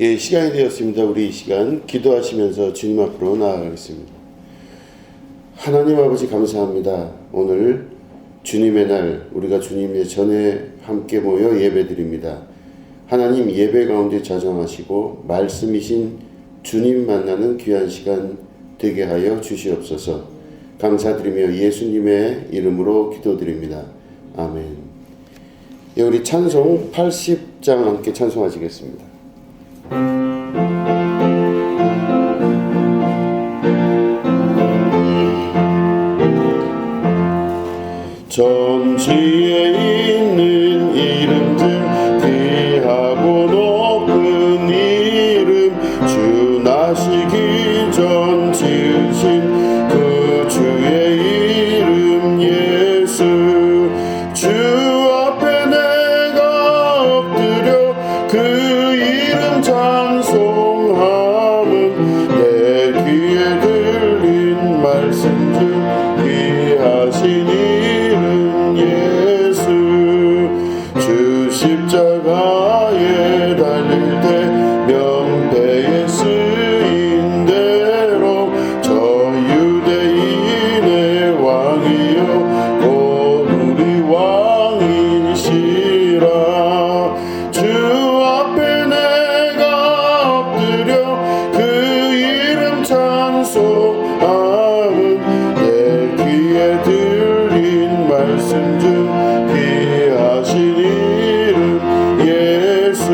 예, 시간이 되었습니다. 우리 이 시간 기도하시면서 주님 앞으로 나아가겠습니다. 하나님 아버지 감사합니다. 오늘 주님의 날 우리가 주님의 전에 함께 모여 예배드립니다. 하나님 예배 가운데 자정하시고 말씀이신 주님 만나는 귀한 시간 되게 하여 주시옵소서. 감사드리며 예수님의 이름으로 기도드립니다. 아멘. 예, 우리 찬송 80장 함께 찬송하시겠습니다. 전지에 있는 이름 중 귀하고 높은 이름, 주 나시기 전 지으신 그 주의 이름 예수. 주 앞에 내가 엎드려 그 이름 찬송함은 내 귀에 들린 말씀 중 귀하신 이름 예수. 주 십자가에 달릴 때 명패에 쓰인 대로 저 유대인의 왕이요 곧 우리 왕이시라. 주 앞에 내가 엎드려 그 이름 찬송함은 내 귀에 들린 말씀 중 귀하신 이름 예수.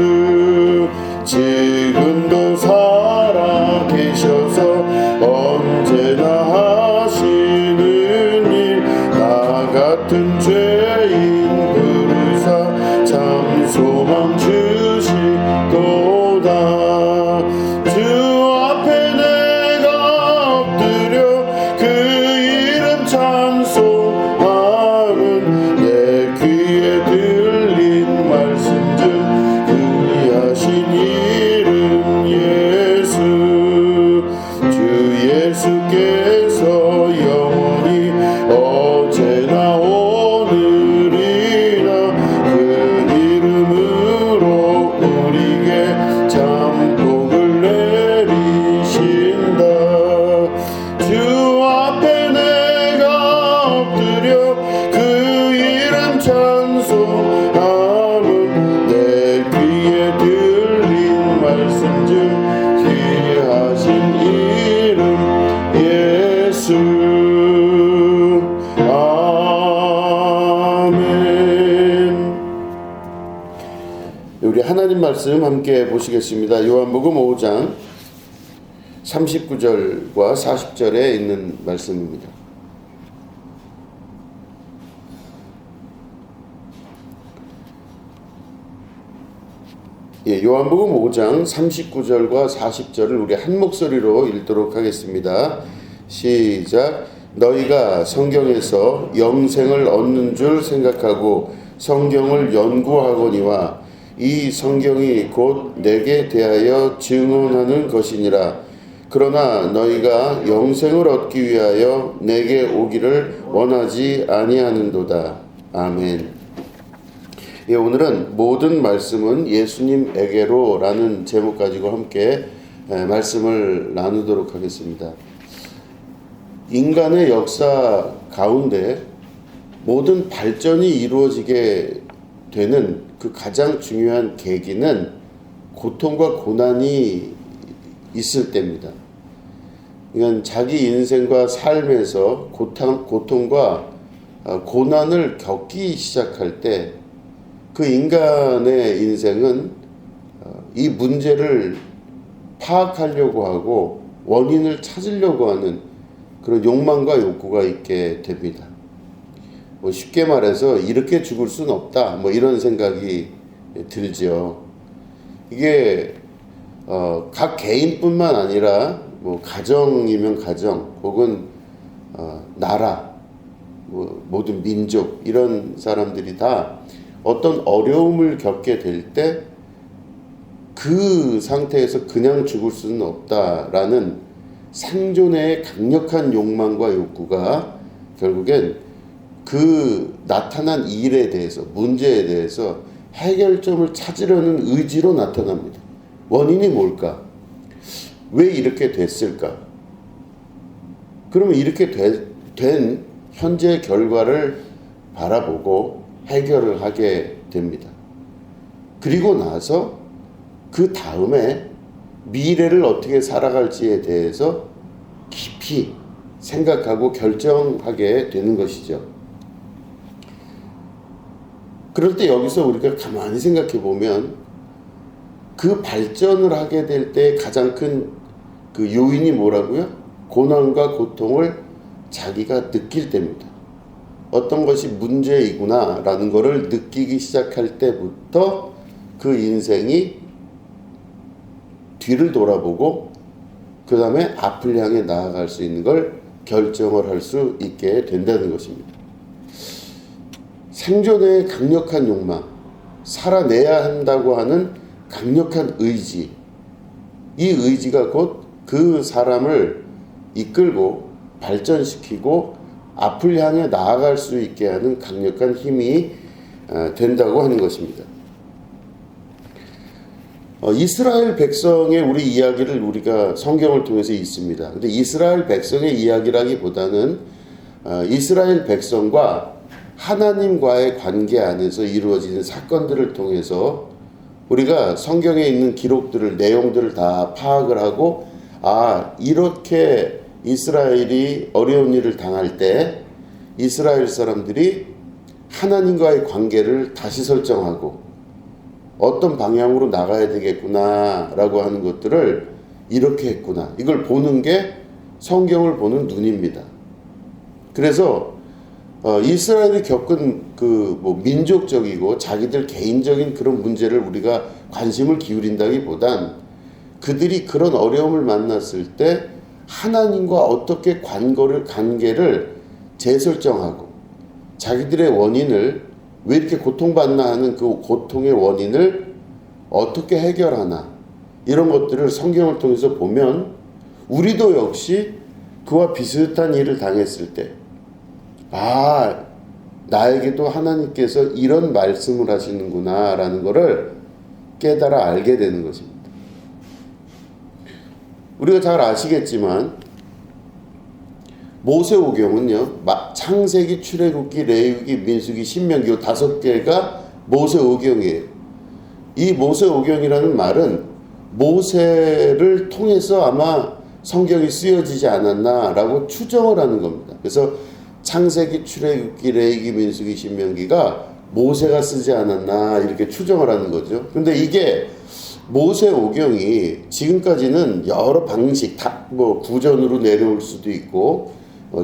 지금도 살아 계셔서 언제나 하시는 일, 나 같은 죄인 부르사 참 소망 주시도다. 주 앞에 내가 엎드려 그 이름 찬송함은 내 귀에 들린 말씀 중 귀하신 이름 예수. 주 예수께서 영원히 어제나 오늘이나 그 이름으로 우리에게 참 복을 내리신다. 주 앞에 내가 엎드려 그 이름 찬송함은 내 귀에 들린 말씀 중 귀하신 이름 예수. 아멘. 우리 하나님 말씀 함께 보시겠습니다. 요한복음 5장 39절과 40절에 있는 말씀입니다. 예, 요한복음 5장 39절과 40절을 우리 한 목소리로 읽도록 하겠습니다. 시작. 너희가 성경에서 영생을 얻는 줄 생각하고 성경을 연구하거니와 이 성경이 곧 내게 대하여 증언하는 것이니라. 그러나 너희가 영생을 얻기 위하여 내게 오기를 원하지 아니하는도다. 아멘. 예, 오늘은 모든 말씀은 예수님에게로 라는 제목 가지고 함께 말씀을 나누도록 하겠습니다. 인간의 역사 가운데 모든 발전이 이루어지게 되는 그 가장 중요한 계기는 고통과 고난이 있을 때입니다. 그러니까 자기 인생과 삶에서 고통과 고난을 겪기 시작할 때 그 인간의 인생은 이 문제를 파악하려고 하고 원인을 찾으려고 하는 그런 욕망과 욕구가 있게 됩니다. 뭐 쉽게 말해서 이렇게 죽을 수는 없다, 뭐 이런 생각이 들죠. 이게 각 개인뿐만 아니라 뭐 가정이면 가정, 혹은 나라, 뭐 모든 민족, 이런 사람들이 다 어떤 어려움을 겪게 될 때 그 상태에서 그냥 죽을 수는 없다라는 생존의 강력한 욕망과 욕구가 결국엔 그 나타난 일에 대해서, 문제에 대해서 해결점을 찾으려는 의지로 나타납니다. 원인이 뭘까? 왜 이렇게 됐을까? 그러면 이렇게 된 현재 결과를 바라보고 해결을 하게 됩니다. 그리고 나서 그 다음에 미래를 어떻게 살아갈지에 대해서 깊이 생각하고 결정하게 되는 것이죠. 그럴 때 여기서 우리가 가만히 생각해 보면 그 발전을 하게 될 때 가장 큰 그 요인이 뭐라고요? 고난과 고통을 자기가 느낄 때입니다. 어떤 것이 문제이구나 라는 것을 느끼기 시작할 때부터 그 인생이 뒤를 돌아보고 그 다음에 앞을 향해 나아갈 수 있는 걸 결정을 할 수 있게 된다는 것입니다. 생존의 강력한 욕망, 살아내야 한다고 하는 강력한 의지, 이 의지가 곧 그 사람을 이끌고 발전시키고 앞을 향해 나아갈 수 있게 하는 강력한 힘이 된다고 하는 것입니다. 이스라엘 백성의 우리 이야기를 우리가 성경을 통해서 있습니다. 근데 이스라엘 백성의 이야기라기보다는 이스라엘 백성과 하나님과의 관계 안에서 이루어지는 사건들을 통해서 우리가 성경에 있는 기록들을, 내용들을 다 파악을 하고, 이렇게 이스라엘이 어려운 일을 당할 때 이스라엘 사람들이 하나님과의 관계를 다시 설정하고 어떤 방향으로 나가야 되겠구나 라고 하는 것들을 이렇게 했구나, 이걸 보는 게 성경을 보는 눈입니다. 그래서 이스라엘이 겪은 민족적이고 자기들 개인적인 그런 문제를 우리가 관심을 기울인다기보단 그들이 그런 어려움을 만났을 때 하나님과 어떻게 관계를 재설정하고 자기들의 원인을, 왜 이렇게 고통받나 하는 그 고통의 원인을 어떻게 해결하나, 이런 것들을 성경을 통해서 보면 우리도 역시 그와 비슷한 일을 당했을 때 나에게도 하나님께서 이런 말씀을 하시는구나 라는 것을 깨달아 알게 되는 것입니다. 우리가 잘 아시겠지만 모세오경은요, 창세기, 출애굽기, 레위기, 민수기, 신명기 5개가 모세오경이에요. 이 모세오경이라는 말은 모세를 통해서 아마 성경이 쓰여지지 않았나라고 추정을 하는 겁니다. 그래서 창세기, 출애굽기, 레위기, 민수기, 신명기가 모세가 쓰지 않았나 이렇게 추정을 하는 거죠. 근데 이게 모세오경이 지금까지는 여러 방식, 구전으로 내려올 수도 있고,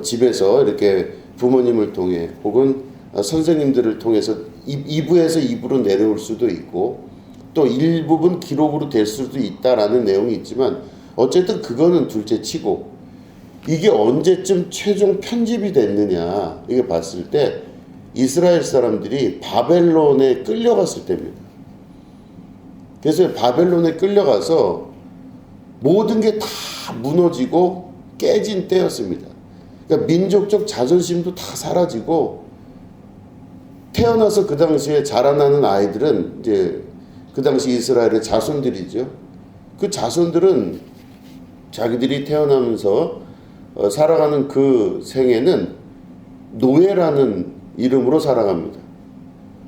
집에서 이렇게 부모님을 통해 혹은 선생님들을 통해서 이부에서 이부로 내려올 수도 있고, 또 일부분 기록으로 될 수도 있다라는 내용이 있지만, 어쨌든 그거는 둘째 치고 이게 언제쯤 최종 편집이 됐느냐 이게 봤을 때 이스라엘 사람들이 바벨론에 끌려갔을 때입니다. 그래서 바벨론에 끌려가서 모든 게 다 무너지고 깨진 때였습니다. 그러니까 민족적 자존심도 다 사라지고, 태어나서 그 당시에 자라나는 아이들은 이제 그 당시 이스라엘의 자손들이죠. 그 자손들은 자기들이 태어나면서 살아가는 그 생애는 노예라는 이름으로 살아갑니다.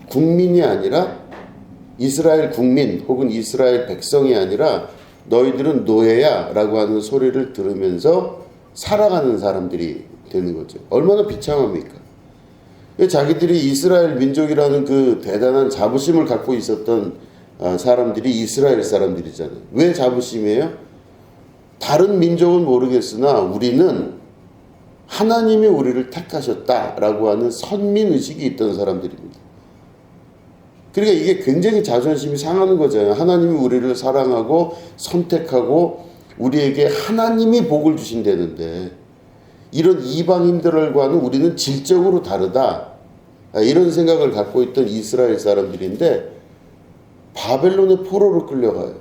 국민이 아니라, 이스라엘 국민 혹은 이스라엘 백성이 아니라 너희들은 노예야 라고 하는 소리를 들으면서 살아가는 사람들이 되는 거죠. 얼마나 비참합니까? 자기들이 이스라엘 민족이라는 그 대단한 자부심을 갖고 있었던 사람들이 이스라엘 사람들이잖아요. 왜 자부심이에요? 다른 민족은 모르겠으나 우리는 하나님이 우리를 택하셨다라고 하는 선민의식이 있던 사람들입니다. 그러니까 이게 굉장히 자존심이 상하는 거잖아요. 하나님이 우리를 사랑하고 선택하고 우리에게 하나님이 복을 주신다는데, 이런 이방인들과는 우리는 질적으로 다르다, 이런 생각을 갖고 있던 이스라엘 사람들인데 바벨론의 포로로 끌려가요.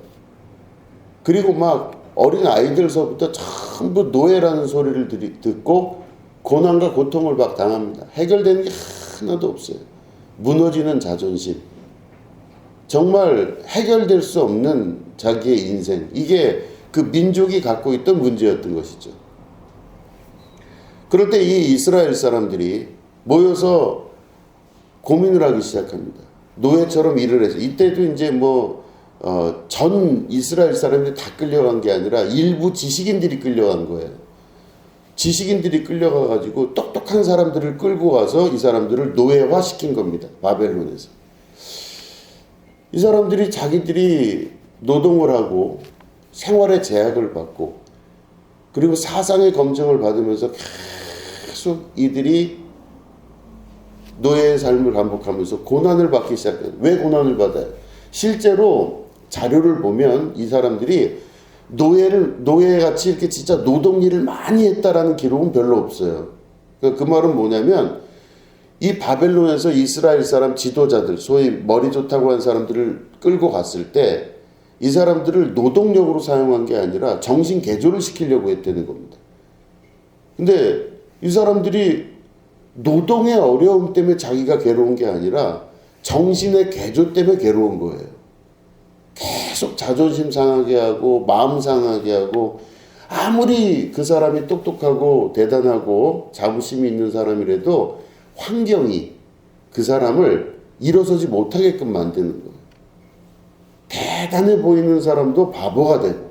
그리고 막 어린 아이들서부터 전부 노예라는 소리를 듣고 고난과 고통을 막 당합니다. 해결되는 게 하나도 없어요. 무너지는 자존심. 정말 해결될 수 없는 자기의 인생, 이게 그 민족이 갖고 있던 문제였던 것이죠. 그럴 때 이 이스라엘 사람들이 모여서 고민을 하기 시작합니다. 노예처럼 일을 해서, 이때도 이제 전 이스라엘 사람들이 다 끌려간 게 아니라 일부 지식인들이 끌려간 거예요. 지식인들이 끌려가가지고 똑똑한 사람들을 끌고 가서 이 사람들을 노예화 시킨 겁니다. 바벨론에서. 이 사람들이 자기들이 노동을 하고 생활의 제약을 받고 그리고 사상의 검증을 받으면서 계속 이들이 노예의 삶을 반복하면서 고난을 받기 시작해요. 왜 고난을 받아요? 실제로 자료를 보면 이 사람들이 노예같이 이렇게 진짜 노동일을 많이 했다라는 기록은 별로 없어요. 그 말은 뭐냐면 이 바벨론에서 이스라엘 사람 지도자들, 소위 머리 좋다고 하는 사람들을 끌고 갔을 때 이 사람들을 노동력으로 사용한 게 아니라 정신 개조를 시키려고 했다는 겁니다. 근데 이 사람들이 노동의 어려움 때문에 자기가 괴로운 게 아니라 정신의 개조 때문에 괴로운 거예요. 계속 자존심 상하게 하고 마음 상하게 하고, 아무리 그 사람이 똑똑하고 대단하고 자부심이 있는 사람이라도 환경이 그 사람을 일어서지 못하게끔 만드는 거예요. 대단해 보이는 사람도 바보가 되고,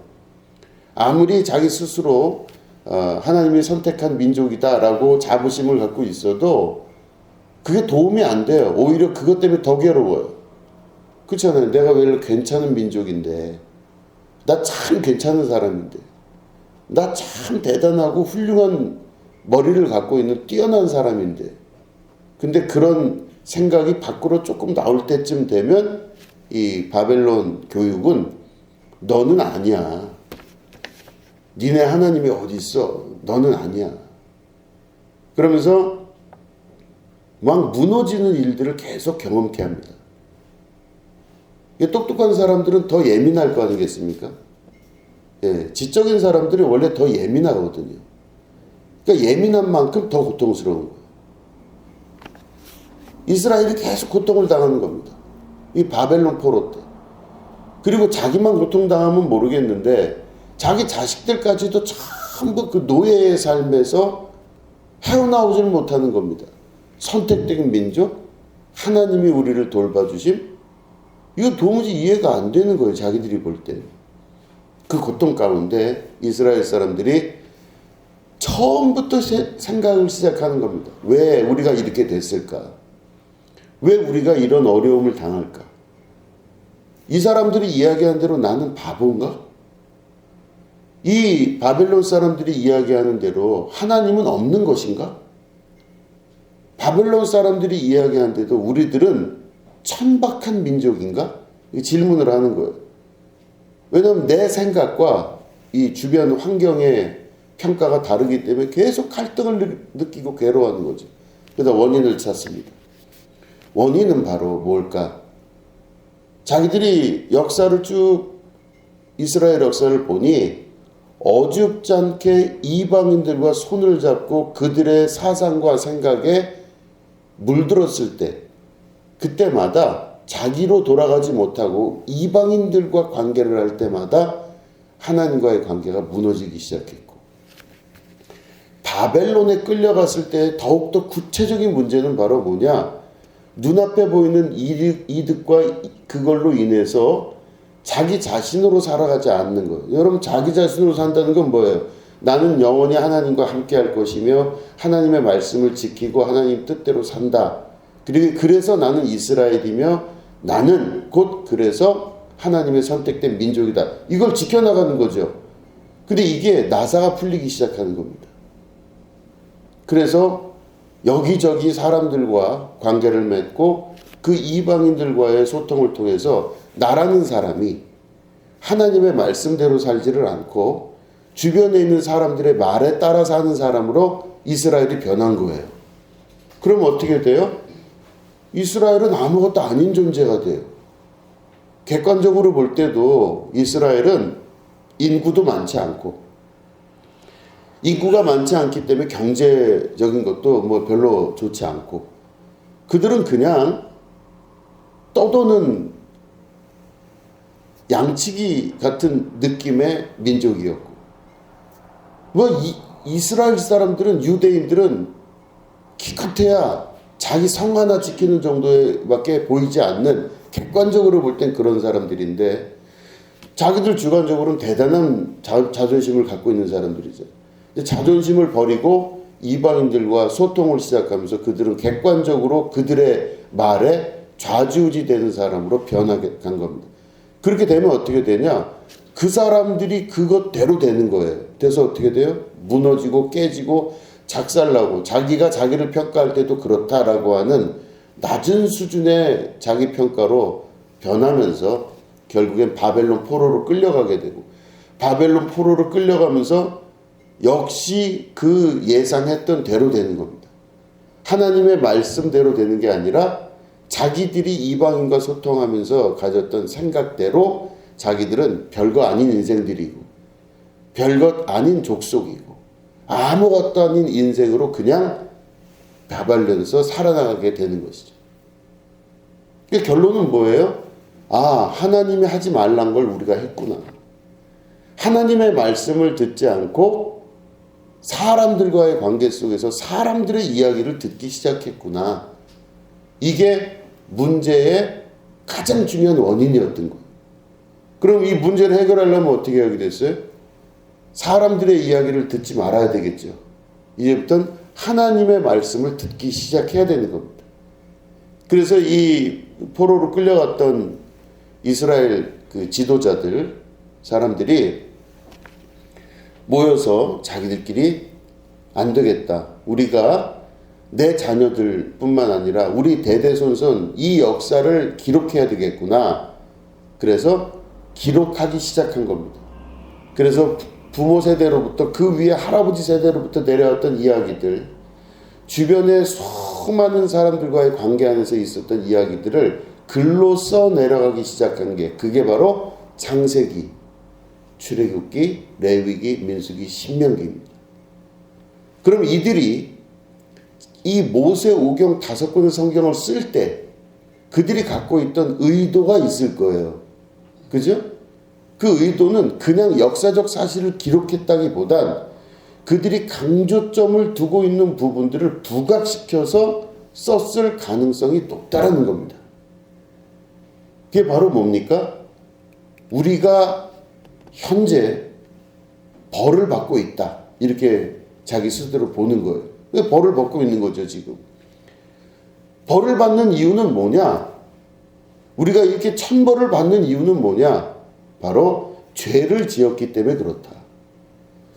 아무리 자기 스스로 하나님이 선택한 민족이다라고 자부심을 갖고 있어도 그게 도움이 안 돼요. 오히려 그것 때문에 더 괴로워요. 그렇잖아요. 내가 왜 괜찮은 민족인데, 나 참 괜찮은 사람인데, 나 참 대단하고 훌륭한 머리를 갖고 있는 뛰어난 사람인데, 근데 그런 생각이 밖으로 조금 나올 때쯤 되면 이 바벨론 교육은 너는 아니야. 니네 하나님이 어디 있어? 너는 아니야. 그러면서 막 무너지는 일들을 계속 경험케 합니다. 똑똑한 사람들은 더 예민할 거 아니겠습니까? 예, 지적인 사람들이 원래 더 예민하거든요. 그러니까 예민한 만큼 더 고통스러운 거예요. 이스라엘이 계속 고통을 당하는 겁니다. 이 바벨론 포로 때. 그리고 자기만 고통당하면 모르겠는데 자기 자식들까지도 전부 그 노예의 삶에서 헤어나오지를 못하는 겁니다. 선택된 민족, 하나님이 우리를 돌봐주심, 이거 도무지 이해가 안 되는 거예요. 자기들이 볼 때. 그 고통 가운데 이스라엘 사람들이 처음부터 생각을 시작하는 겁니다. 왜 우리가 이렇게 됐을까? 왜 우리가 이런 어려움을 당할까? 이 사람들이 이야기한 대로 나는 바보인가? 이 바벨론 사람들이 이야기하는 대로 하나님은 없는 것인가? 바벨론 사람들이 이야기한 대로 우리들은 천박한 민족인가? 질문을 하는 거예요. 왜냐하면 내 생각과 이 주변 환경의 평가가 다르기 때문에 계속 갈등을 느끼고 괴로워하는 거죠. 그래서 원인을 찾습니다. 원인은 바로 뭘까? 자기들이 역사를 쭉 이스라엘 역사를 보니 어줍지 않게 이방인들과 손을 잡고 그들의 사상과 생각에 물들었을 때, 그때마다 자기로 돌아가지 못하고 이방인들과 관계를 할 때마다 하나님과의 관계가 무너지기 시작했고, 바벨론에 끌려갔을 때 더욱더 구체적인 문제는 바로 뭐냐? 눈앞에 보이는 이득과 그걸로 인해서 자기 자신으로 살아가지 않는 거예요. 여러분, 자기 자신으로 산다는 건 뭐예요? 나는 영원히 하나님과 함께 할 것이며 하나님의 말씀을 지키고 하나님 뜻대로 산다. 그리고 그래서 나는 이스라엘이며 나는 곧 그래서 하나님의 선택된 민족이다. 이걸 지켜나가는 거죠. 근데 이게 나사가 풀리기 시작하는 겁니다. 그래서 여기저기 사람들과 관계를 맺고 그 이방인들과의 소통을 통해서 나라는 사람이 하나님의 말씀대로 살지를 않고 주변에 있는 사람들의 말에 따라 사는 사람으로 이스라엘이 변한 거예요. 그럼 어떻게 돼요? 이스라엘은 아무것도 아닌 존재가 돼요. 객관적으로 볼 때도 이스라엘은 인구도 많지 않고, 인구가 많지 않기 때문에 경제적인 것도 뭐 별로 좋지 않고, 그들은 그냥 떠도는 양치기 같은 느낌의 민족이었고, 이스라엘 사람들은, 유대인들은 기껏해야 자기 성 하나 지키는 정도밖에 보이지 않는, 객관적으로 볼 땐 그런 사람들인데, 자기들 주관적으로는 대단한 자존심을 갖고 있는 사람들이죠. 자존심을 버리고 이방인들과 소통을 시작하면서 그들은 객관적으로 그들의 말에 좌지우지 되는 사람으로 변하게 간 겁니다. 그렇게 되면 어떻게 되냐? 그 사람들이 그것대로 되는 거예요. 그래서 어떻게 돼요? 무너지고 깨지고 작살나고, 자기가 자기를 평가할 때도 그렇다라고 하는 낮은 수준의 자기 평가로 변하면서 결국엔 바벨론 포로로 끌려가게 되고, 바벨론 포로로 끌려가면서 역시 그 예상했던 대로 되는 겁니다. 하나님의 말씀대로 되는 게 아니라 자기들이 이방인과 소통하면서 가졌던 생각대로 자기들은 별거 아닌 인생들이고, 별것 아닌 족속이고, 아무것도 아닌 인생으로 그냥 바발려서 살아나가게 되는 것이죠. 그러니까 결론은 뭐예요? 하나님이 하지 말란 걸 우리가 했구나. 하나님의 말씀을 듣지 않고 사람들과의 관계 속에서 사람들의 이야기를 듣기 시작했구나. 이게 문제의 가장 중요한 원인이었던 거예요. 그럼 이 문제를 해결하려면 어떻게 하게 됐어요? 사람들의 이야기를 듣지 말아야 되겠죠. 이제부터는 하나님의 말씀을 듣기 시작해야 되는 겁니다. 그래서 이 포로로 끌려갔던 이스라엘 그 지도자들, 사람들이 모여서 자기들끼리 안 되겠다. 우리가 내 자녀들 뿐만 아니라 우리 대대손손 이 역사를 기록해야 되겠구나. 그래서 기록하기 시작한 겁니다. 그래서 부모 세대로부터, 그 위에 할아버지 세대로부터 내려왔던 이야기들, 주변의 수많은 사람들과의 관계 안에서 있었던 이야기들을 글로 써 내려가기 시작한 게, 그게 바로 창세기, 출애굽기, 레위기, 민수기, 신명기입니다. 그럼 이들이 이 모세오경 5권의 성경을 쓸 때 그들이 갖고 있던 의도가 있을 거예요. 그죠? 그 의도는 그냥 역사적 사실을 기록했다기보단 그들이 강조점을 두고 있는 부분들을 부각시켜서 썼을 가능성이 높다라는 겁니다. 그게 바로 뭡니까? 우리가 현재 벌을 받고 있다. 이렇게 자기 스스로 보는 거예요. 벌을 받고 있는 거죠, 지금. 벌을 받는 이유는 뭐냐? 우리가 이렇게 천벌을 받는 이유는 뭐냐? 바로 죄를 지었기 때문에 그렇다.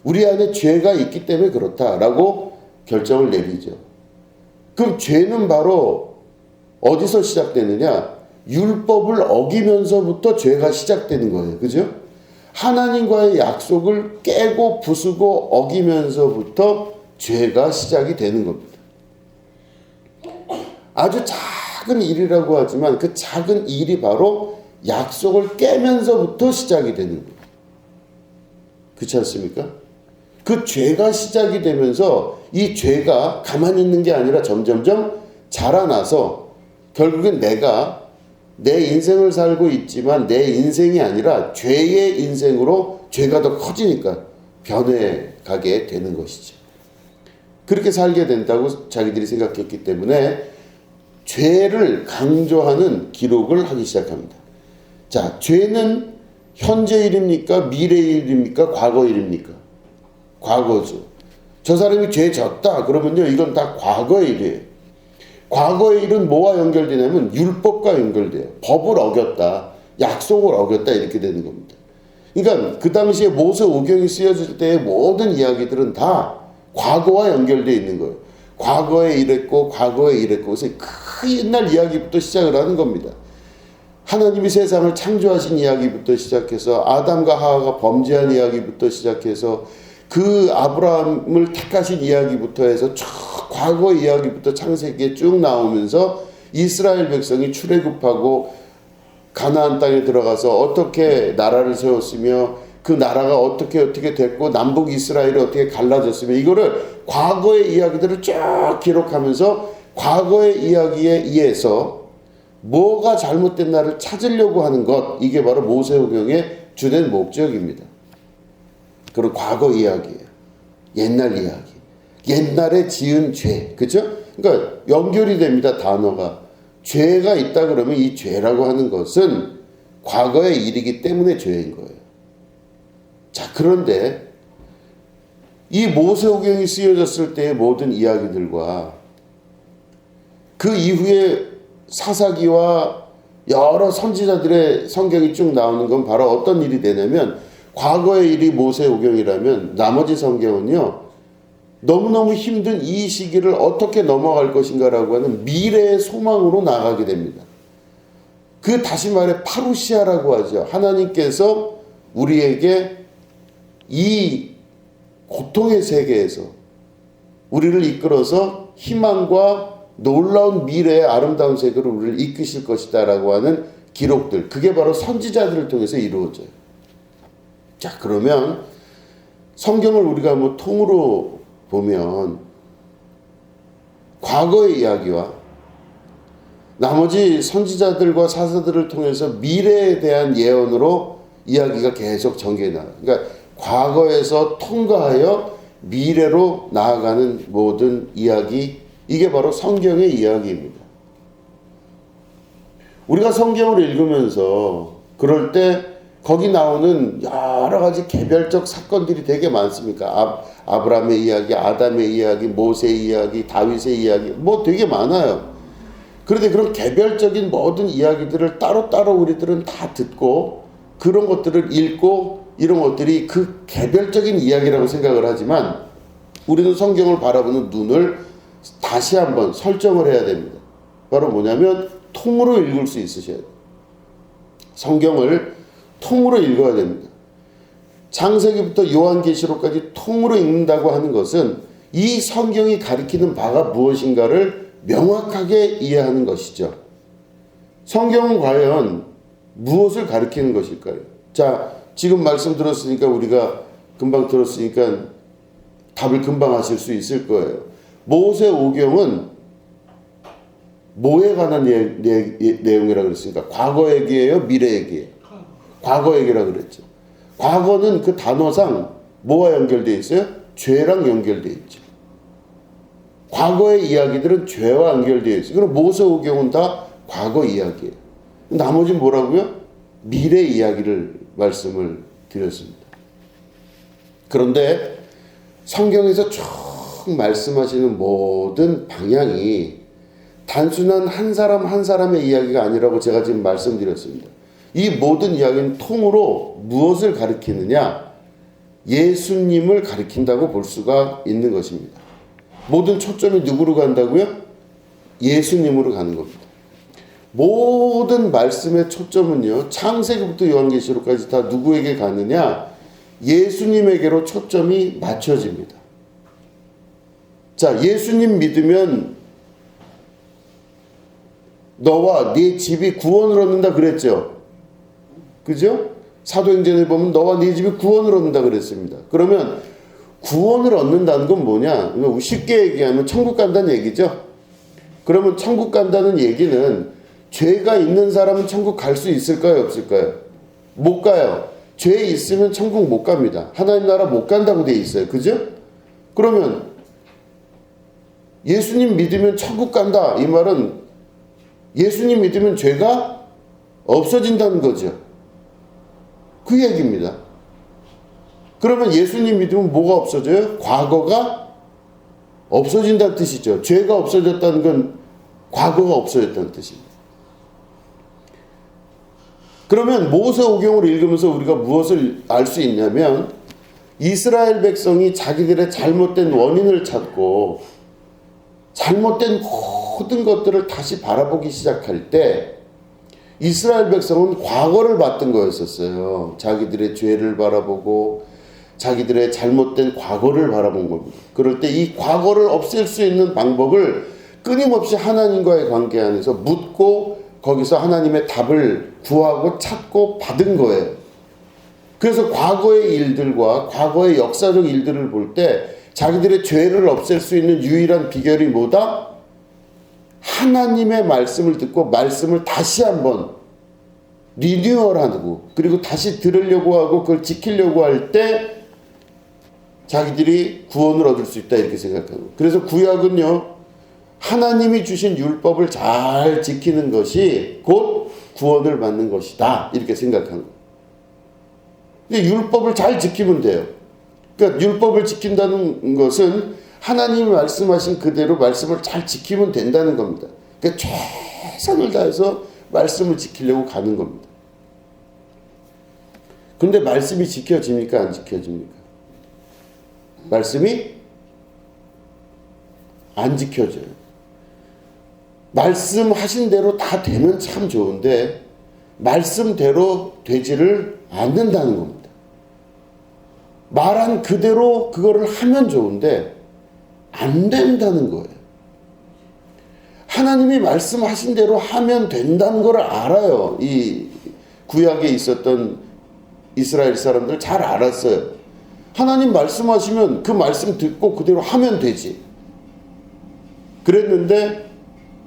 우리 안에 죄가 있기 때문에 그렇다라고 결정을 내리죠. 그럼 죄는 바로 어디서 시작되느냐? 율법을 어기면서부터 죄가 시작되는 거예요. 그죠? 하나님과의 약속을 깨고 부수고 어기면서부터 죄가 시작이 되는 겁니다. 아주 작은 일이라고 하지만 그 작은 일이 바로 약속을 깨면서부터 시작이 되는 거예요. 그렇지 않습니까? 그 죄가 시작이 되면서 이 죄가 가만히 있는 게 아니라 점점점 자라나서 결국엔 내가 내 인생을 살고 있지만 내 인생이 아니라 죄의 인생으로 죄가 더 커지니까 변해가게 되는 것이죠. 그렇게 살게 된다고 자기들이 생각했기 때문에 죄를 강조하는 기록을 하기 시작합니다. 자, 죄는 현재 일입니까? 미래 일입니까? 과거 일입니까? 과거죠. 저 사람이 죄 졌다 그러면요, 이건 다 과거의 일이에요. 과거의 일은 뭐와 연결되냐면 율법과 연결돼요. 법을 어겼다, 약속을 어겼다, 이렇게 되는 겁니다. 그러니까 그 당시에 모세오경이 쓰여질 때의 모든 이야기들은 다 과거와 연결되어 있는 거예요. 과거에 이랬고 과거에 이랬고, 그래서 그 옛날 이야기부터 시작을 하는 겁니다. 하나님이 세상을 창조하신 이야기부터 시작해서 아담과 하와가 범죄한 이야기부터 시작해서 그 아브라함을 택하신 이야기부터 해서 쭉 과거 이야기부터 창세기에 쭉 나오면서 이스라엘 백성이 출애굽하고 가나안 땅에 들어가서 어떻게 나라를 세웠으며 그 나라가 어떻게 됐고 남북 이스라엘이 어떻게 갈라졌으며, 이거를 과거의 이야기들을 쭉 기록하면서 과거의 이야기에 의해서 뭐가 잘못됐나를 찾으려고 하는 것, 이게 바로 모세오경의 주된 목적입니다. 그리고 과거 이야기예요. 옛날 이야기. 옛날에 지은 죄. 그죠? 그러니까 연결이 됩니다. 단어가. 죄가 있다 그러면 이 죄라고 하는 것은 과거의 일이기 때문에 죄인 거예요. 자, 그런데 이 모세오경이 쓰여졌을 때의 모든 이야기들과 그 이후에 사사기와 여러 선지자들의 성경이 쭉 나오는 건 바로 어떤 일이 되냐면, 과거의 일이 모세오경이라면 나머지 성경은요, 너무너무 힘든 이 시기를 어떻게 넘어갈 것인가라고 하는 미래의 소망으로 나가게 됩니다. 그 다시 말해 파루시아라고 하죠. 하나님께서 우리에게 이 고통의 세계에서 우리를 이끌어서 희망과 놀라운 미래의 아름다운 세계로 우리를 이끄실 것이다 라고 하는 기록들, 그게 바로 선지자들을 통해서 이루어져요. 자, 그러면 성경을 우리가 뭐 통으로 보면 과거의 이야기와 나머지 선지자들과 사사들을 통해서 미래에 대한 예언으로 이야기가 계속 전개해 나가요. 그러니까 과거에서 통과하여 미래로 나아가는 모든 이야기, 이게 바로 성경의 이야기입니다. 우리가 성경을 읽으면서 그럴 때 거기 나오는 여러 가지 개별적 사건들이 되게 많습니까? 아브라함의 이야기, 아담의 이야기, 모세의 이야기, 다윗의 이야기, 뭐 되게 많아요. 그런데 그런 개별적인 모든 이야기들을 따로따로 우리들은 다 듣고 그런 것들을 읽고 이런 것들이 그 개별적인 이야기라고 생각을 하지만, 우리는 성경을 바라보는 눈을 다시 한번 설정을 해야 됩니다. 바로 뭐냐면 통으로 읽을 수 있으셔야 돼요. 성경을 통으로 읽어야 됩니다. 창세기부터 요한계시록까지 통으로 읽는다고 하는 것은 이 성경이 가리키는 바가 무엇인가를 명확하게 이해하는 것이죠. 성경은 과연 무엇을 가리키는 것일까요? 자, 지금 말씀 들었으니까, 우리가 금방 들었으니까 답을 금방 하실 수 있을 거예요. 모세오경은 뭐에 관한 내용이라고 그랬습니까? 과거 얘기예요? 미래 얘기예요? 과거 얘기라고 그랬죠. 과거는 그 단어상 뭐와 연결되어 있어요? 죄랑 연결되어 있죠. 과거의 이야기들은 죄와 연결되어 있어요. 그럼 모세오경은 다 과거 이야기예요. 나머지는 뭐라고요? 미래 이야기를 말씀을 드렸습니다. 그런데 성경에서 쭉 말씀하시는 모든 방향이 단순한 한 사람 한 사람의 이야기가 아니라고 제가 지금 말씀드렸습니다. 이 모든 이야기는 통으로 무엇을 가리키느냐? 예수님을 가리킨다고 볼 수가 있는 것입니다. 모든 초점이 누구로 간다고요? 예수님으로 가는 겁니다. 모든 말씀의 초점은요, 창세기부터 요한계시록까지 다 누구에게 가느냐? 예수님에게로 초점이 맞춰집니다. 자, 예수님 믿으면 너와 네 집이 구원을 얻는다 그랬죠. 그죠? 사도행전에 보면 너와 네 집이 구원을 얻는다 그랬습니다. 그러면 구원을 얻는다는 건 뭐냐? 쉽게 얘기하면 천국 간다는 얘기죠. 그러면 천국 간다는 얘기는 죄가 있는 사람은 천국 갈 수 있을까요? 없을까요? 못 가요. 죄 있으면 천국 못 갑니다. 하나님 나라 못 간다고 돼 있어요. 그죠? 그러면 예수님 믿으면 천국 간다, 이 말은 예수님 믿으면 죄가 없어진다는 거죠. 그 얘기입니다. 그러면 예수님 믿으면 뭐가 없어져요? 과거가 없어진다는 뜻이죠. 죄가 없어졌다는 건 과거가 없어졌다는 뜻입니다. 그러면 모세오경을 읽으면서 우리가 무엇을 알 수 있냐면, 이스라엘 백성이 자기들의 잘못된 원인을 찾고 잘못된 모든 것들을 다시 바라보기 시작할 때 이스라엘 백성은 과거를 봤던 거였었어요. 자기들의 죄를 바라보고 자기들의 잘못된 과거를 바라본 겁니다. 그럴 때 이 과거를 없앨 수 있는 방법을 끊임없이 하나님과의 관계 안에서 묻고 거기서 하나님의 답을 구하고 찾고 받은 거예요. 그래서 과거의 일들과 과거의 역사적 일들을 볼 때 자기들의 죄를 없앨 수 있는 유일한 비결이 뭐다? 하나님의 말씀을 듣고 말씀을 다시 한번 리뉴얼하고 그리고 다시 들으려고 하고 그걸 지키려고 할 때 자기들이 구원을 얻을 수 있다 이렇게 생각하고, 그래서 구약은요 하나님이 주신 율법을 잘 지키는 것이 곧 구원을 받는 것이다 이렇게 생각한 거예요. 근데 율법을 잘 지키면 돼요. 그러니까 율법을 지킨다는 것은 하나님이 말씀하신 그대로 말씀을 잘 지키면 된다는 겁니다. 그러니까 최선을 다해서 말씀을 지키려고 가는 겁니다. 근데 말씀이 지켜집니까? 안 지켜집니까? 말씀이 안 지켜져요. 말씀하신 대로 다 되면 참 좋은데 말씀대로 되지를 않는다는 겁니다. 말한 그대로 그거를 하면 좋은데 안 된다는 거예요. 하나님이 말씀하신 대로 하면 된다는 걸 알아요. 이 구약에 있었던 이스라엘 사람들 잘 알았어요. 하나님 말씀하시면 그 말씀 듣고 그대로 하면 되지. 그랬는데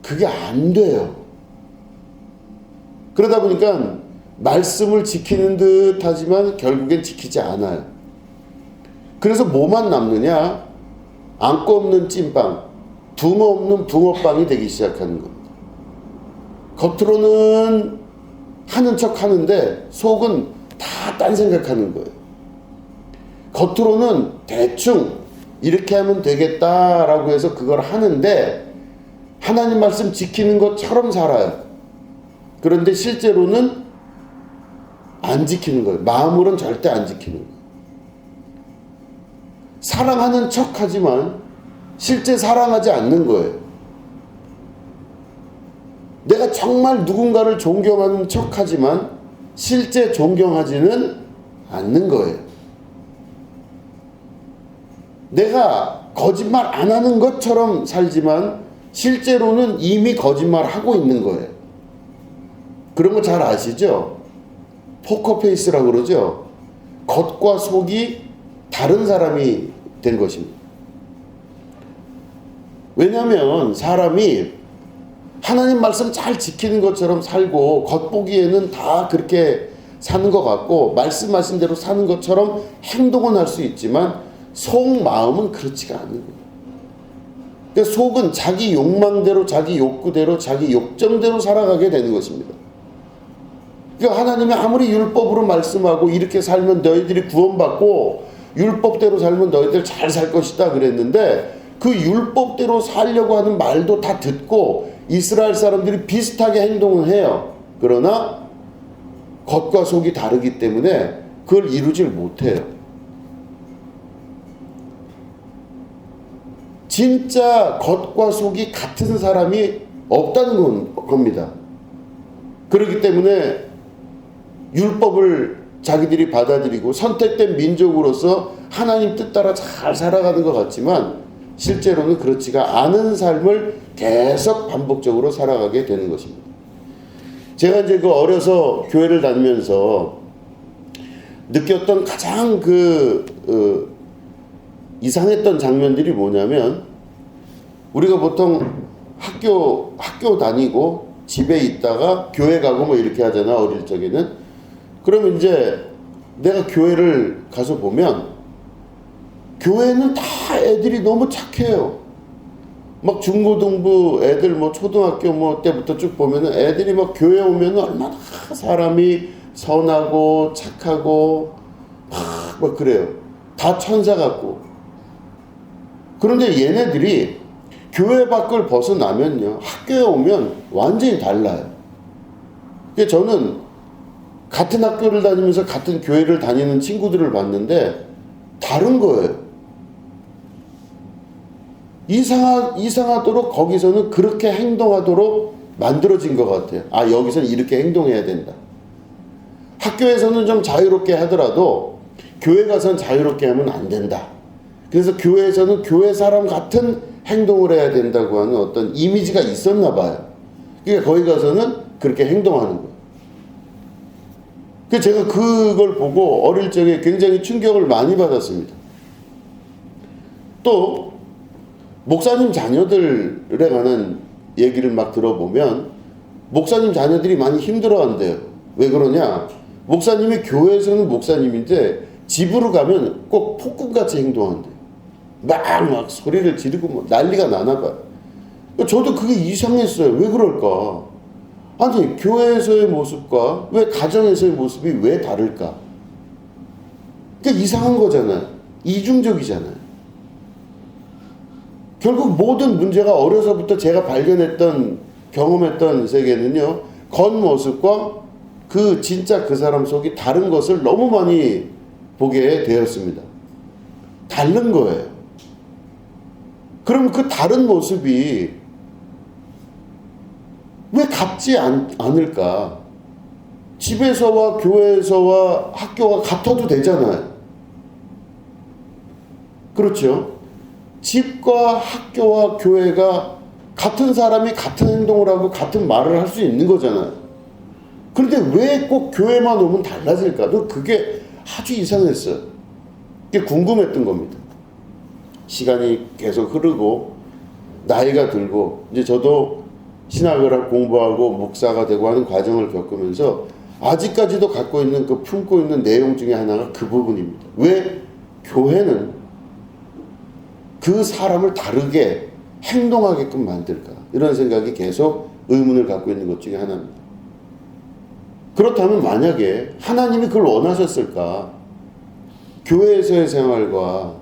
그게 안 돼요. 그러다 보니까 말씀을 지키는 듯 하지만 결국엔 지키지 않아요. 그래서 뭐만 남느냐? 안고 없는 찐빵, 붕어 없는 붕어빵이 되기 시작하는 겁니다. 겉으로는 하는 척 하는데 속은 다 딴 생각하는 거예요. 겉으로는 대충 이렇게 하면 되겠다라고 해서 그걸 하는데 하나님 말씀 지키는 것처럼 살아요. 그런데 실제로는 안 지키는 거예요. 마음으로는 절대 안 지키는 거예요. 사랑하는 척 하지만 실제 사랑하지 않는 거예요. 내가 정말 누군가를 존경하는 척 하지만 실제 존경하지는 않는 거예요. 내가 거짓말 안 하는 것처럼 살지만 실제로는 이미 거짓말하고 있는 거예요. 그런 거 잘 아시죠? 포커페이스라고 그러죠? 겉과 속이 다른 사람이 된 것입니다. 왜냐하면 사람이 하나님 말씀 잘 지키는 것처럼 살고 겉보기에는 다 그렇게 사는 것 같고 말씀하신 대로 사는 것처럼 행동은 할 수 있지만 속마음은 그렇지가 않은 거예요. 그러니까 속은 자기 욕망대로 자기 욕구대로 자기 욕정대로 살아가게 되는 것입니다. 그러니까 하나님이 아무리 율법으로 말씀하고 이렇게 살면 너희들이 구원받고 율법대로 살면 너희들 잘 살 것이다 그랬는데 그 율법대로 살려고 하는 말도 다 듣고 이스라엘 사람들이 비슷하게 행동을 해요. 그러나 겉과 속이 다르기 때문에 그걸 이루질 못해요. 진짜 겉과 속이 같은 사람이 없다는 겁니다. 그렇기 때문에 율법을 자기들이 받아들이고 선택된 민족으로서 하나님 뜻 따라 잘 살아가는 것 같지만 실제로는 그렇지가 않은 삶을 계속 반복적으로 살아가게 되는 것입니다. 제가 이제 그 어려서 교회를 다니면서 느꼈던 가장 이상했던 장면들이 뭐냐면 우리가 보통 학교 다니고 집에 있다가 교회 가고 뭐 이렇게 하잖아 어릴 적에는. 그러면 이제 내가 교회를 가서 보면 교회는 다 애들이 너무 착해요. 막 중고등부 애들 뭐 초등학교 뭐 때부터 쭉 보면은 애들이 막 교회 오면은 얼마나 사람이 선하고 착하고 막 그래요. 다 천사 같고. 그런데 얘네들이 교회 밖을 벗어나면요 학교에 오면 완전히 달라요. 그래서 저는 같은 학교를 다니면서 같은 교회를 다니는 친구들을 봤는데 다른 거예요. 이상하도록 거기서는 그렇게 행동하도록 만들어진 것 같아요. 아, 여기서는 이렇게 행동해야 된다. 학교에서는 좀 자유롭게 하더라도 교회 가서는 자유롭게 하면 안 된다. 그래서 교회에서는 교회 사람 같은 행동을 해야 된다고 하는 어떤 이미지가 있었나 봐요. 그러니까 거기 가서는 그렇게 행동하는 거예요. 그래서 제가 그걸 보고 어릴 적에 굉장히 충격을 많이 받았습니다. 또 목사님 자녀들에 관한 얘기를 막 들어보면 목사님 자녀들이 많이 힘들어한대요. 왜 그러냐? 목사님이 교회에서는 목사님인데 집으로 가면 꼭 폭군같이 행동한대요. 막 소리를 지르고 뭐 난리가 나나 봐요. 저도 그게 이상했어요. 왜 그럴까? 아니, 교회에서의 모습과 왜 가정에서의 모습이 왜 다를까? 그러니까 이상한 거잖아요. 이중적이잖아요. 결국 모든 문제가 어려서부터 제가 발견했던, 경험했던 세계는요, 겉모습과 진짜 그 사람 속이 다른 것을 너무 많이 보게 되었습니다. 다른 거예요. 그럼 그 다른 모습이 왜 같지 않을까? 집에서와 교회에서와 학교가 같아도 되잖아요. 그렇죠? 집과 학교와 교회가 같은 사람이 같은 행동을 하고 같은 말을 할 수 있는 거잖아요. 그런데 왜 꼭 교회만 오면 달라질까? 그게 아주 이상했어요. 그게 궁금했던 겁니다. 시간이 계속 흐르고 나이가 들고 이제 저도 신학을 하고 공부하고 목사가 되고 하는 과정을 겪으면서 아직까지도 갖고 있는 품고 있는 내용 중에 하나가 그 부분입니다. 왜 교회는 그 사람을 다르게 행동하게끔 만들까? 이런 생각이 계속 의문을 갖고 있는 것 중에 하나입니다. 그렇다면 만약에 하나님이 그걸 원하셨을까? 교회에서의 생활과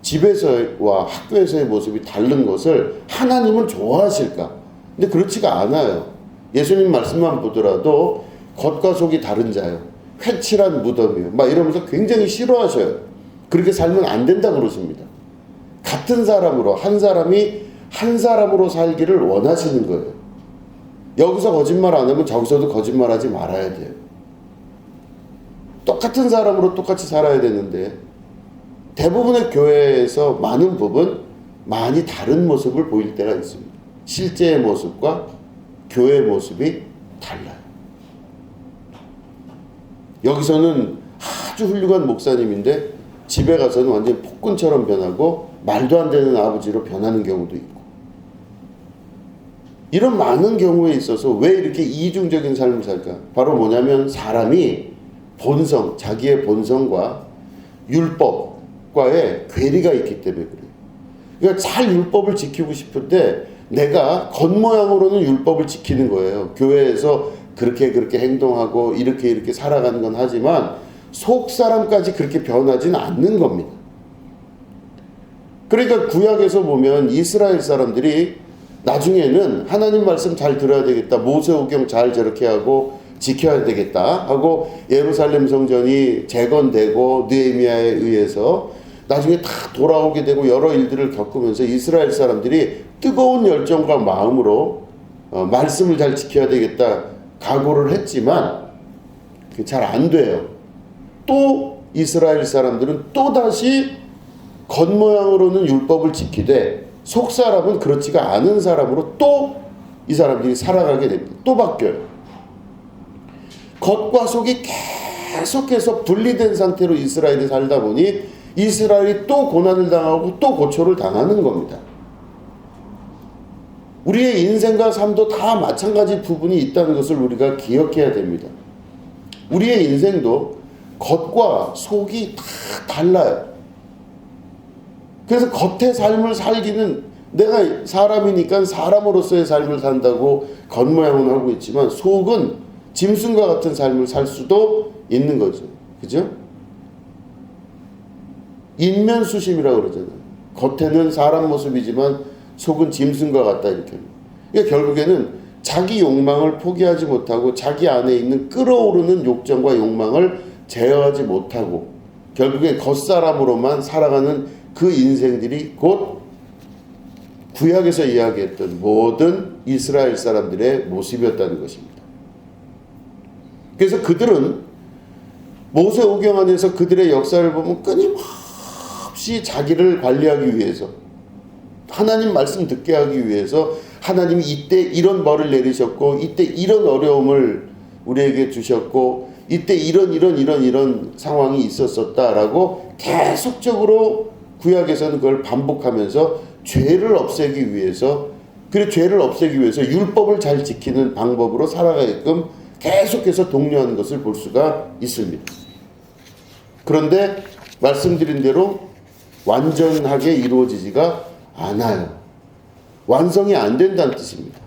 집에서와 학교에서의 모습이 다른 것을 하나님은 좋아하실까? 근데 그렇지가 않아요. 예수님 말씀만 보더라도 겉과 속이 다른 자요, 회칠한 무덤이요, 막 이러면서 굉장히 싫어하셔요. 그렇게 살면 안 된다 그러십니다. 같은 사람으로, 한 사람이 한 사람으로 살기를 원하시는 거예요. 여기서 거짓말 안 하면 저기서도 거짓말하지 말아야 돼요. 똑같은 사람으로 똑같이 살아야 되는데 대부분의 교회에서 많은 부분 많이 다른 모습을 보일 때가 있습니다. 실제의 모습과 교회의 모습이 달라요. 여기서는 아주 훌륭한 목사님인데 집에 가서는 완전 폭군처럼 변하고 말도 안 되는 아버지로 변하는 경우도 있고, 이런 많은 경우에 있어서 왜 이렇게 이중적인 삶을 살까? 바로 뭐냐면 사람이 본성, 자기의 본성과 율법과의 괴리가 있기 때문에 그래요. 그러니까 잘 율법을 지키고 싶은데 내가 겉모양으로는 율법을 지키는 거예요. 교회에서 그렇게 행동하고 이렇게 살아가는 건 하지만 속 사람까지 그렇게 변하지는 않는 겁니다. 그러니까 구약에서 보면 이스라엘 사람들이 나중에는 하나님 말씀 잘 들어야 되겠다, 모세오경 잘 저렇게 하고 지켜야 되겠다 하고 예루살렘 성전이 재건되고 느헤미야에 의해서 나중에 다 돌아오게 되고 여러 일들을 겪으면서 이스라엘 사람들이 뜨거운 열정과 마음으로 말씀을 잘 지켜야 되겠다 각오를 했지만 그게 잘 안 돼요. 또 이스라엘 사람들은 또다시 겉모양으로는 율법을 지키되 속 사람은 그렇지가 않은 사람으로 또 이 사람들이 살아가게 됩니다. 또 바뀌어요. 겉과 속이 계속해서 분리된 상태로 이스라엘이 살다 보니 이스라엘이 또 고난을 당하고 또 고초를 당하는 겁니다. 우리의 인생과 삶도 다 마찬가지 부분이 있다는 것을 우리가 기억해야 됩니다. 우리의 인생도 겉과 속이 다 달라요. 그래서 겉의 삶을 살기는 내가 사람이니까 사람으로서의 삶을 산다고 겉모양은 하고 있지만 속은 짐승과 같은 삶을 살 수도 있는 거죠. 그죠? 인면수심이라고 그러잖아요. 겉에는 사람 모습이지만 속은 짐승과 같다 이렇게. 그러니까 결국에는 자기 욕망을 포기하지 못하고 자기 안에 있는 끓어오르는 욕정과 욕망을 제어하지 못하고 결국엔 겉사람으로만 살아가는 그 인생들이 곧 구약에서 이야기했던 모든 이스라엘 사람들의 모습이었다는 것입니다. 그래서 그들은 모세오경 안에서 그들의 역사를 보면 끊임없이 자기를 관리하기 위해서, 하나님 말씀 듣게 하기 위해서 하나님이 이때 이런 벌을 내리셨고 이때 이런 어려움을 우리에게 주셨고 이때 이런 상황이 있었었다라고 계속적으로 구약에서는 그걸 반복하면서 죄를 없애기 위해서 그래서 죄를 없애기 위해서 율법을 잘 지키는 방법으로 살아가게끔 계속해서 독려하는 것을 볼 수가 있습니다. 그런데 말씀드린 대로 완전하게 이루어지지가 않아요. 완성이 안 된다는 뜻입니다.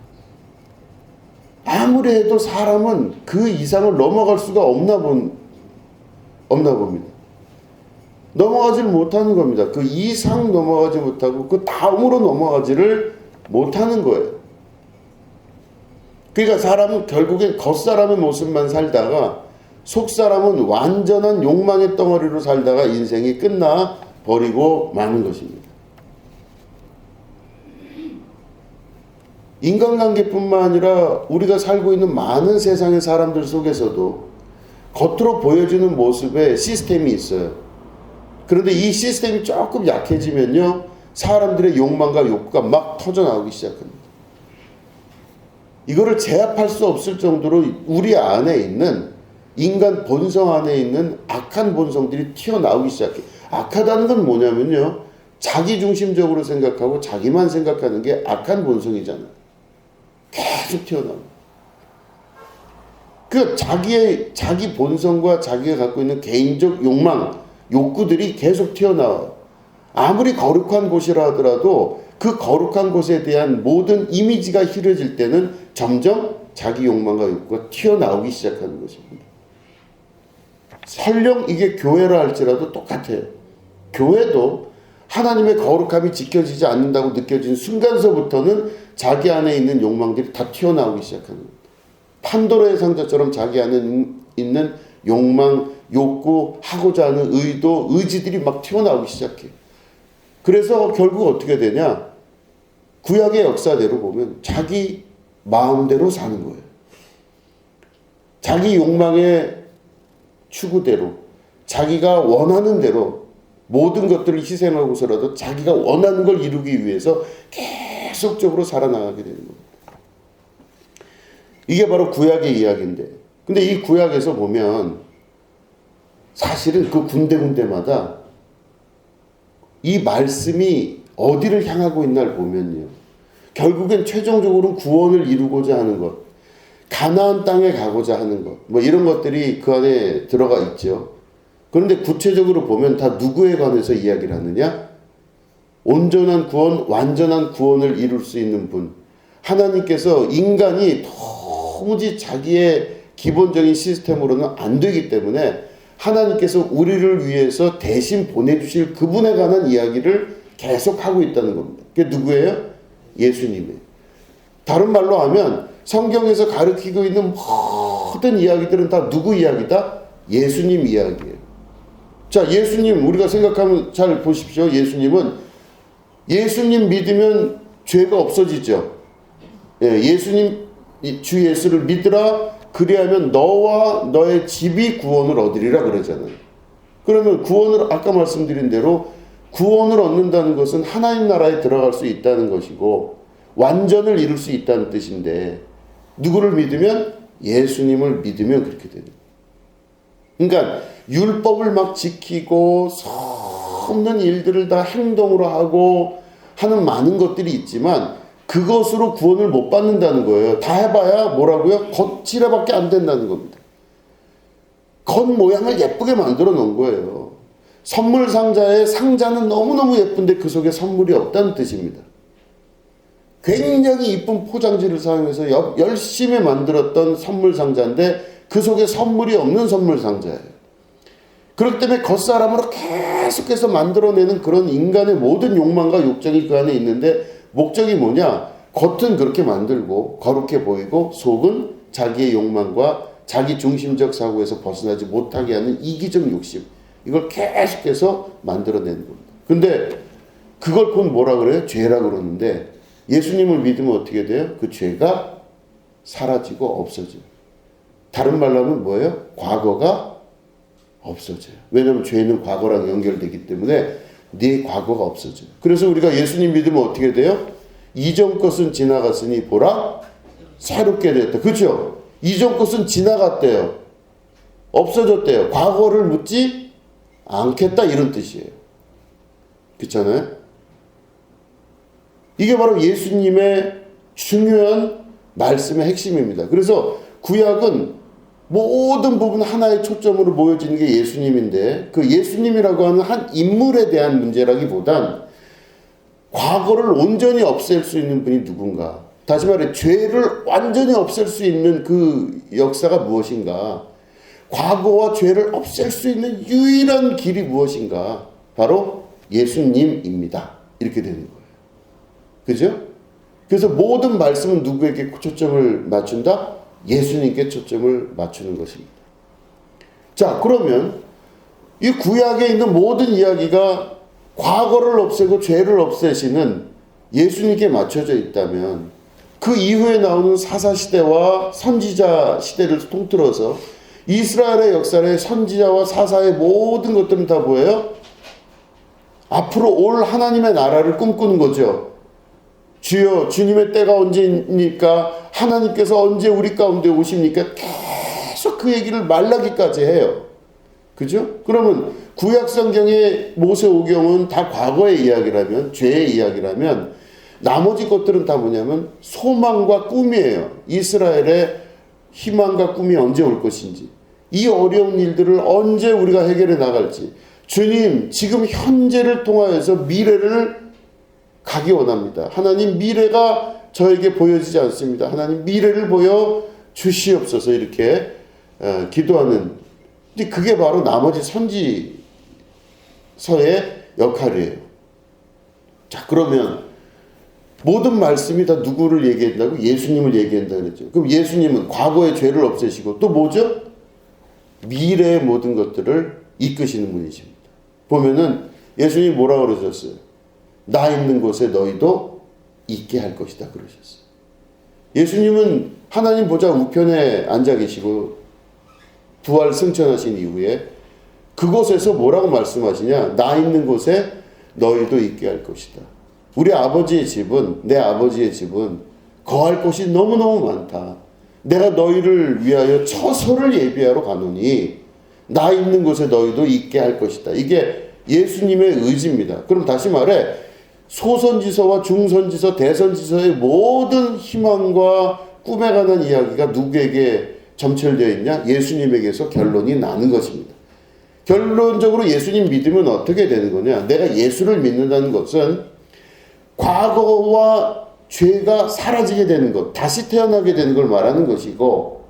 아무리 해도 사람은 그 이상을 넘어갈 수가 없나 봅니다. 넘어가지를 못하는 겁니다. 그 이상 넘어가지 못하고 그 다음으로 넘어가지를 못하는 거예요. 그러니까 사람은 결국엔 겉사람의 모습만 살다가 속사람은 완전한 욕망의 덩어리로 살다가 인생이 끝나 버리고 마는 것입니다. 인간관계뿐만 아니라 우리가 살고 있는 많은 세상의 사람들 속에서도 겉으로 보여주는 모습에 시스템이 있어요. 그런데 이 시스템이 조금 약해지면요, 사람들의 욕망과 욕구가 막 터져나오기 시작합니다. 이거를 제압할 수 없을 정도로 우리 안에 있는, 인간 본성 안에 있는 악한 본성들이 튀어나오기 시작해요. 악하다는 건 뭐냐면요, 자기중심적으로 생각하고 자기만 생각하는 게 악한 본성이잖아요. 계속 튀어나옵니다. 그 자기 본성과 자기가 갖고 있는 개인적 욕망, 욕구들이 계속 튀어나와요. 아무리 거룩한 곳이라 하더라도 그 거룩한 곳에 대한 모든 이미지가 흐려질 때는 점점 자기 욕망과 욕구가 튀어나오기 시작하는 것입니다. 설령 이게 교회라 할지라도 똑같아요. 교회도 하나님의 거룩함이 지켜지지 않는다고 느껴진 순간서부터는 자기 안에 있는 욕망들이 다 튀어나오기 시작하는 겁니다. 판도라의 상자처럼 자기 안에 있는 욕망, 욕구, 하고자 하는 의도, 의지들이 막 튀어나오기 시작해요. 그래서 결국 어떻게 되냐? 구약의 역사대로 보면 자기 마음대로 사는 거예요. 자기 욕망의 추구대로, 자기가 원하는 대로 모든 것들을 희생하고서라도 자기가 원하는 걸 이루기 위해서 계속적으로 살아나가게 되는 겁니다. 이게 바로 구약의 이야기인데, 근데 이 구약에서 보면 사실은 그 군데군데마다 이 말씀이 어디를 향하고 있나를 보면요, 결국엔 최종적으로는 구원을 이루고자 하는 것, 가나안 땅에 가고자 하는 것, 뭐 이런 것들이 그 안에 들어가 있죠. 그런데 구체적으로 보면 다 누구에 관해서 이야기를 하느냐? 온전한 구원, 완전한 구원을 이룰 수 있는 분, 하나님께서 인간이 도무지 자기의 기본적인 시스템으로는 안 되기 때문에 하나님께서 우리를 위해서 대신 보내주실 그분에 관한 이야기를 계속하고 있다는 겁니다. 그게 누구예요? 예수님이에요. 다른 말로 하면 성경에서 가르치고 있는 모든 이야기들은 다 누구 이야기다? 예수님 이야기예요. 자, 예수님 우리가 생각하면 잘 보십시오. 예수님 믿으면 죄가 없어지죠. 예수님 주 예수를 믿으라 그리하면 너와 너의 집이 구원을 얻으리라 그러잖아요. 그러면 구원을 아까 말씀드린 대로 구원을 얻는다는 것은 하나님 나라에 들어갈 수 있다는 것이고 완전을 이룰 수 있다는 뜻인데, 누구를 믿으면? 예수님을 믿으면 그렇게 됩니다. 그러니까 율법을 막 지키고 수없는 일들을 다 행동으로 하고 하는 많은 것들이 있지만 그것으로 구원을 못 받는다는 거예요. 다 해봐야 뭐라고요? 겉칠해밖에 안 된다는 겁니다. 겉모양을 예쁘게 만들어 놓은 거예요. 선물 상자의 상자는 너무너무 예쁜데 그 속에 선물이 없다는 뜻입니다. 굉장히 이쁜 포장지를 사용해서 열심히 만들었던 선물 상자인데 그 속에 선물이 없는 선물 상자예요. 그렇기 때문에 겉사람으로 계속해서 만들어내는 그런 인간의 모든 욕망과 욕정이 그 안에 있는데 목적이 뭐냐? 겉은 그렇게 만들고 거룩해 보이고 속은 자기의 욕망과 자기 중심적 사고에서 벗어나지 못하게 하는 이기적 욕심, 이걸 계속해서 만들어내는 겁니다. 근데 그걸 곧 뭐라 그래요? 죄라 그러는데 예수님을 믿으면 어떻게 돼요? 그 죄가 사라지고 없어져요. 다른 말로 하면 뭐예요? 과거가 없어져요. 왜냐하면 죄는 과거랑 연결되기 때문에 네 과거가 없어져요. 그래서 우리가 예수님 믿으면 어떻게 돼요? 이전 것은 지나갔으니 보라 새롭게 되었다. 그렇죠? 이전 것은 지나갔대요. 없어졌대요. 과거를 묻지 않겠다 이런 뜻이에요. 그렇잖아요? 이게 바로 예수님의 중요한 말씀의 핵심입니다. 그래서 구약은 모든 부분 하나의 초점으로 모여지는 게 예수님인데 그 예수님이라고 하는 한 인물에 대한 문제라기보단 과거를 온전히 없앨 수 있는 분이 누군가, 다시 말해 죄를 완전히 없앨 수 있는 그 역사가 무엇인가, 과거와 죄를 없앨 수 있는 유일한 길이 무엇인가, 바로 예수님입니다. 이렇게 되는 거예요. 그죠? 그래서 모든 말씀은 누구에게 초점을 맞춘다? 예수님께 초점을 맞추는 것입니다. 자, 그러면 이 구약에 있는 모든 이야기가 과거를 없애고 죄를 없애시는 예수님께 맞춰져 있다면 그 이후에 나오는 사사시대와 선지자 시대를 통틀어서 이스라엘의 역사의 선지자와 사사의 모든 것들은 다 뭐예요? 앞으로 올 하나님의 나라를 꿈꾸는 거죠. 주여, 주님의 때가 언제입니까? 하나님께서 언제 우리 가운데 오십니까? 계속 그 얘기를 말라기까지 해요. 그죠? 그러면 구약성경의 모세오경은 다 과거의 이야기라면, 죄의 이야기라면, 나머지 것들은 다 뭐냐면 소망과 꿈이에요. 이스라엘의 희망과 꿈이 언제 올 것인지, 이 어려운 일들을 언제 우리가 해결해 나갈지, 주님 지금 현재를 통하여서 미래를 가기 원합니다. 하나님, 미래가 저에게 보여지지 않습니다. 하나님, 미래를 보여 주시옵소서. 이렇게 기도하는, 근데 그게 바로 나머지 선지서의 역할이에요. 자, 그러면 모든 말씀이 다 누구를 얘기한다고? 예수님을 얘기한다 그랬죠. 그럼 예수님은 과거의 죄를 없애시고 또 뭐죠? 미래의 모든 것들을 이끄시는 분이십니다. 보면은 예수님이 뭐라고 그러셨어요? 나 있는 곳에 너희도 있게 할 것이다 그러셨어요. 예수님은 하나님 보좌 우편에 앉아 계시고 부활 승천하신 이후에 그곳에서 뭐라고 말씀하시냐? 나 있는 곳에 너희도 있게 할 것이다. 우리 아버지의 집은, 내 아버지의 집은 거할 곳이 너무너무 많다. 내가 너희를 위하여 처소를 예비하러 가노니 나 있는 곳에 너희도 있게 할 것이다. 이게 예수님의 의지입니다. 그럼 다시 말해, 소선지서와 중선지서, 대선지서의 모든 희망과 꿈에 관한 이야기가 누구에게 점철되어 있냐? 예수님에게서 결론이 나는 것입니다. 결론적으로 예수님 믿으면 어떻게 되는 거냐? 내가 예수를 믿는다는 것은 과거와 죄가 사라지게 되는 것, 다시 태어나게 되는 걸 말하는 것이고,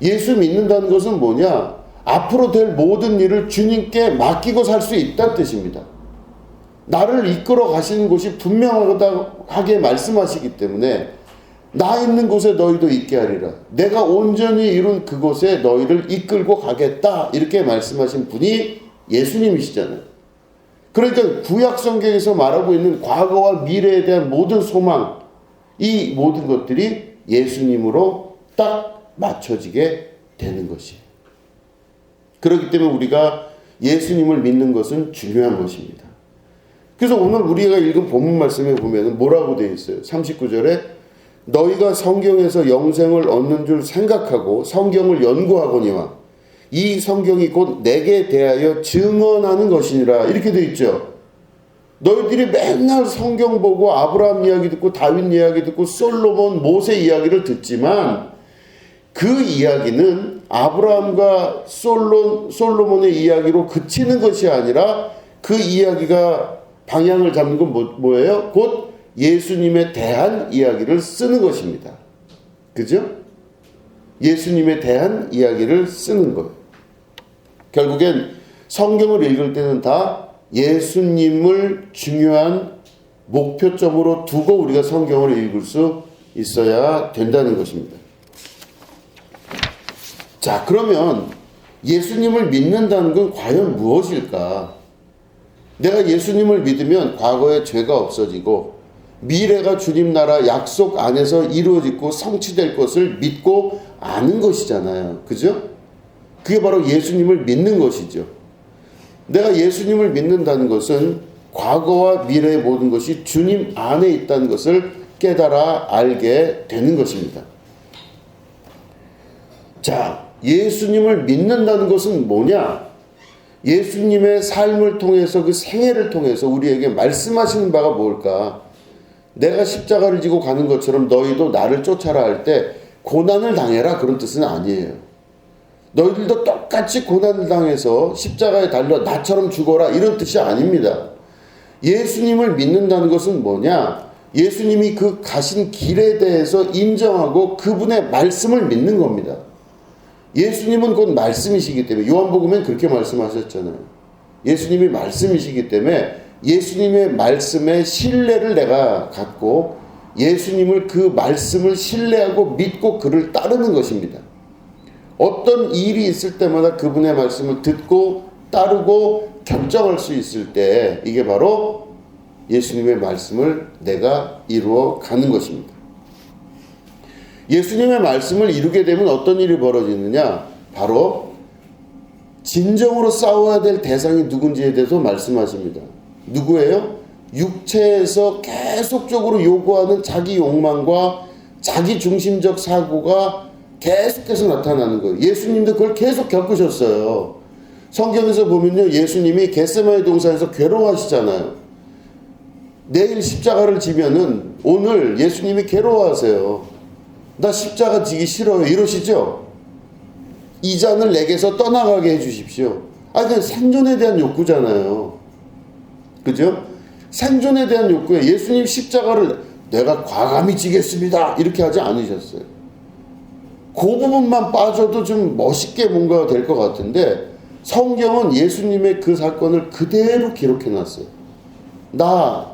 예수 믿는다는 것은 뭐냐? 앞으로 될 모든 일을 주님께 맡기고 살 수 있다는 뜻입니다. 나를 이끌어 가시는 곳이 분명하게 말씀하시기 때문에 나 있는 곳에 너희도 있게 하리라. 내가 온전히 이룬 그곳에 너희를 이끌고 가겠다. 이렇게 말씀하신 분이 예수님이시잖아요. 그러니까 구약 성경에서 말하고 있는 과거와 미래에 대한 모든 소망, 이 모든 것들이 예수님으로 딱 맞춰지게 되는 것이에요. 그렇기 때문에 우리가 예수님을 믿는 것은 중요한 것입니다. 그래서 오늘 우리가 읽은 본문 말씀에 보면 뭐라고 되어 있어요? 39절에 너희가 성경에서 영생을 얻는 줄 생각하고 성경을 연구하거니와 이 성경이 곧 내게 대하여 증언하는 것이니라. 이렇게 되어 있죠. 너희들이 맨날 성경 보고 아브라함 이야기 듣고 다윗 이야기 듣고 솔로몬, 모세 이야기를 듣지만 그 이야기는 아브라함과 솔로몬의 이야기로 그치는 것이 아니라 그 이야기가 방향을 잡는 건 뭐예요? 곧 예수님에 대한 이야기를 쓰는 것입니다. 그죠? 예수님에 대한 이야기를 쓰는 거예요. 결국엔 성경을 읽을 때는 다 예수님을 중요한 목표점으로 두고 우리가 성경을 읽을 수 있어야 된다는 것입니다. 자, 그러면 예수님을 믿는다는 건 과연 무엇일까? 내가 예수님을 믿으면 과거의 죄가 없어지고 미래가 주님 나라 약속 안에서 이루어지고 성취될 것을 믿고 아는 것이잖아요. 그죠? 그게 바로 예수님을 믿는 것이죠. 내가 예수님을 믿는다는 것은 과거와 미래의 모든 것이 주님 안에 있다는 것을 깨달아 알게 되는 것입니다. 자, 예수님을 믿는다는 것은 뭐냐? 예수님의 삶을 통해서 그 생애를 통해서 우리에게 말씀하시는 바가 뭘까? 내가 십자가를 지고 가는 것처럼 너희도 나를 쫓아라 할 때 고난을 당해라 그런 뜻은 아니에요. 너희들도 똑같이 고난을 당해서 십자가에 달려 나처럼 죽어라 이런 뜻이 아닙니다. 예수님을 믿는다는 것은 뭐냐? 예수님이 그 가신 길에 대해서 인정하고 그분의 말씀을 믿는 겁니다. 예수님은 곧 말씀이시기 때문에 요한복음엔 그렇게 말씀하셨잖아요. 예수님이 말씀이시기 때문에 예수님의 말씀에 신뢰를 내가 갖고 예수님을 그 말씀을 신뢰하고 믿고 그를 따르는 것입니다. 어떤 일이 있을 때마다 그분의 말씀을 듣고 따르고 결정할 수 있을 때 이게 바로 예수님의 말씀을 내가 이루어 가는 것입니다. 예수님의 말씀을 이루게 되면 어떤 일이 벌어지느냐? 바로 진정으로 싸워야 될 대상이 누군지에 대해서 말씀하십니다. 누구예요? 육체에서 계속적으로 요구하는 자기 욕망과 자기 중심적 사고가 계속해서 나타나는 거예요. 예수님도 그걸 계속 겪으셨어요. 성경에서 보면요, 예수님이 겟세마네 동산에서 괴로워하시잖아요. 내일 십자가를 지면은 오늘 예수님이 괴로워하세요. 나 십자가 지기 싫어요 이러시죠. 이 잔을 내게서 떠나가게 해주십시오. 그냥 생존에 대한 욕구잖아요. 그죠? 생존에 대한 욕구에 예수님 십자가를 내가 과감히 지겠습니다 이렇게 하지 않으셨어요. 그 부분만 빠져도 좀 멋있게 뭔가 될 것 같은데 성경은 예수님의 그 사건을 그대로 기록해놨어요. 나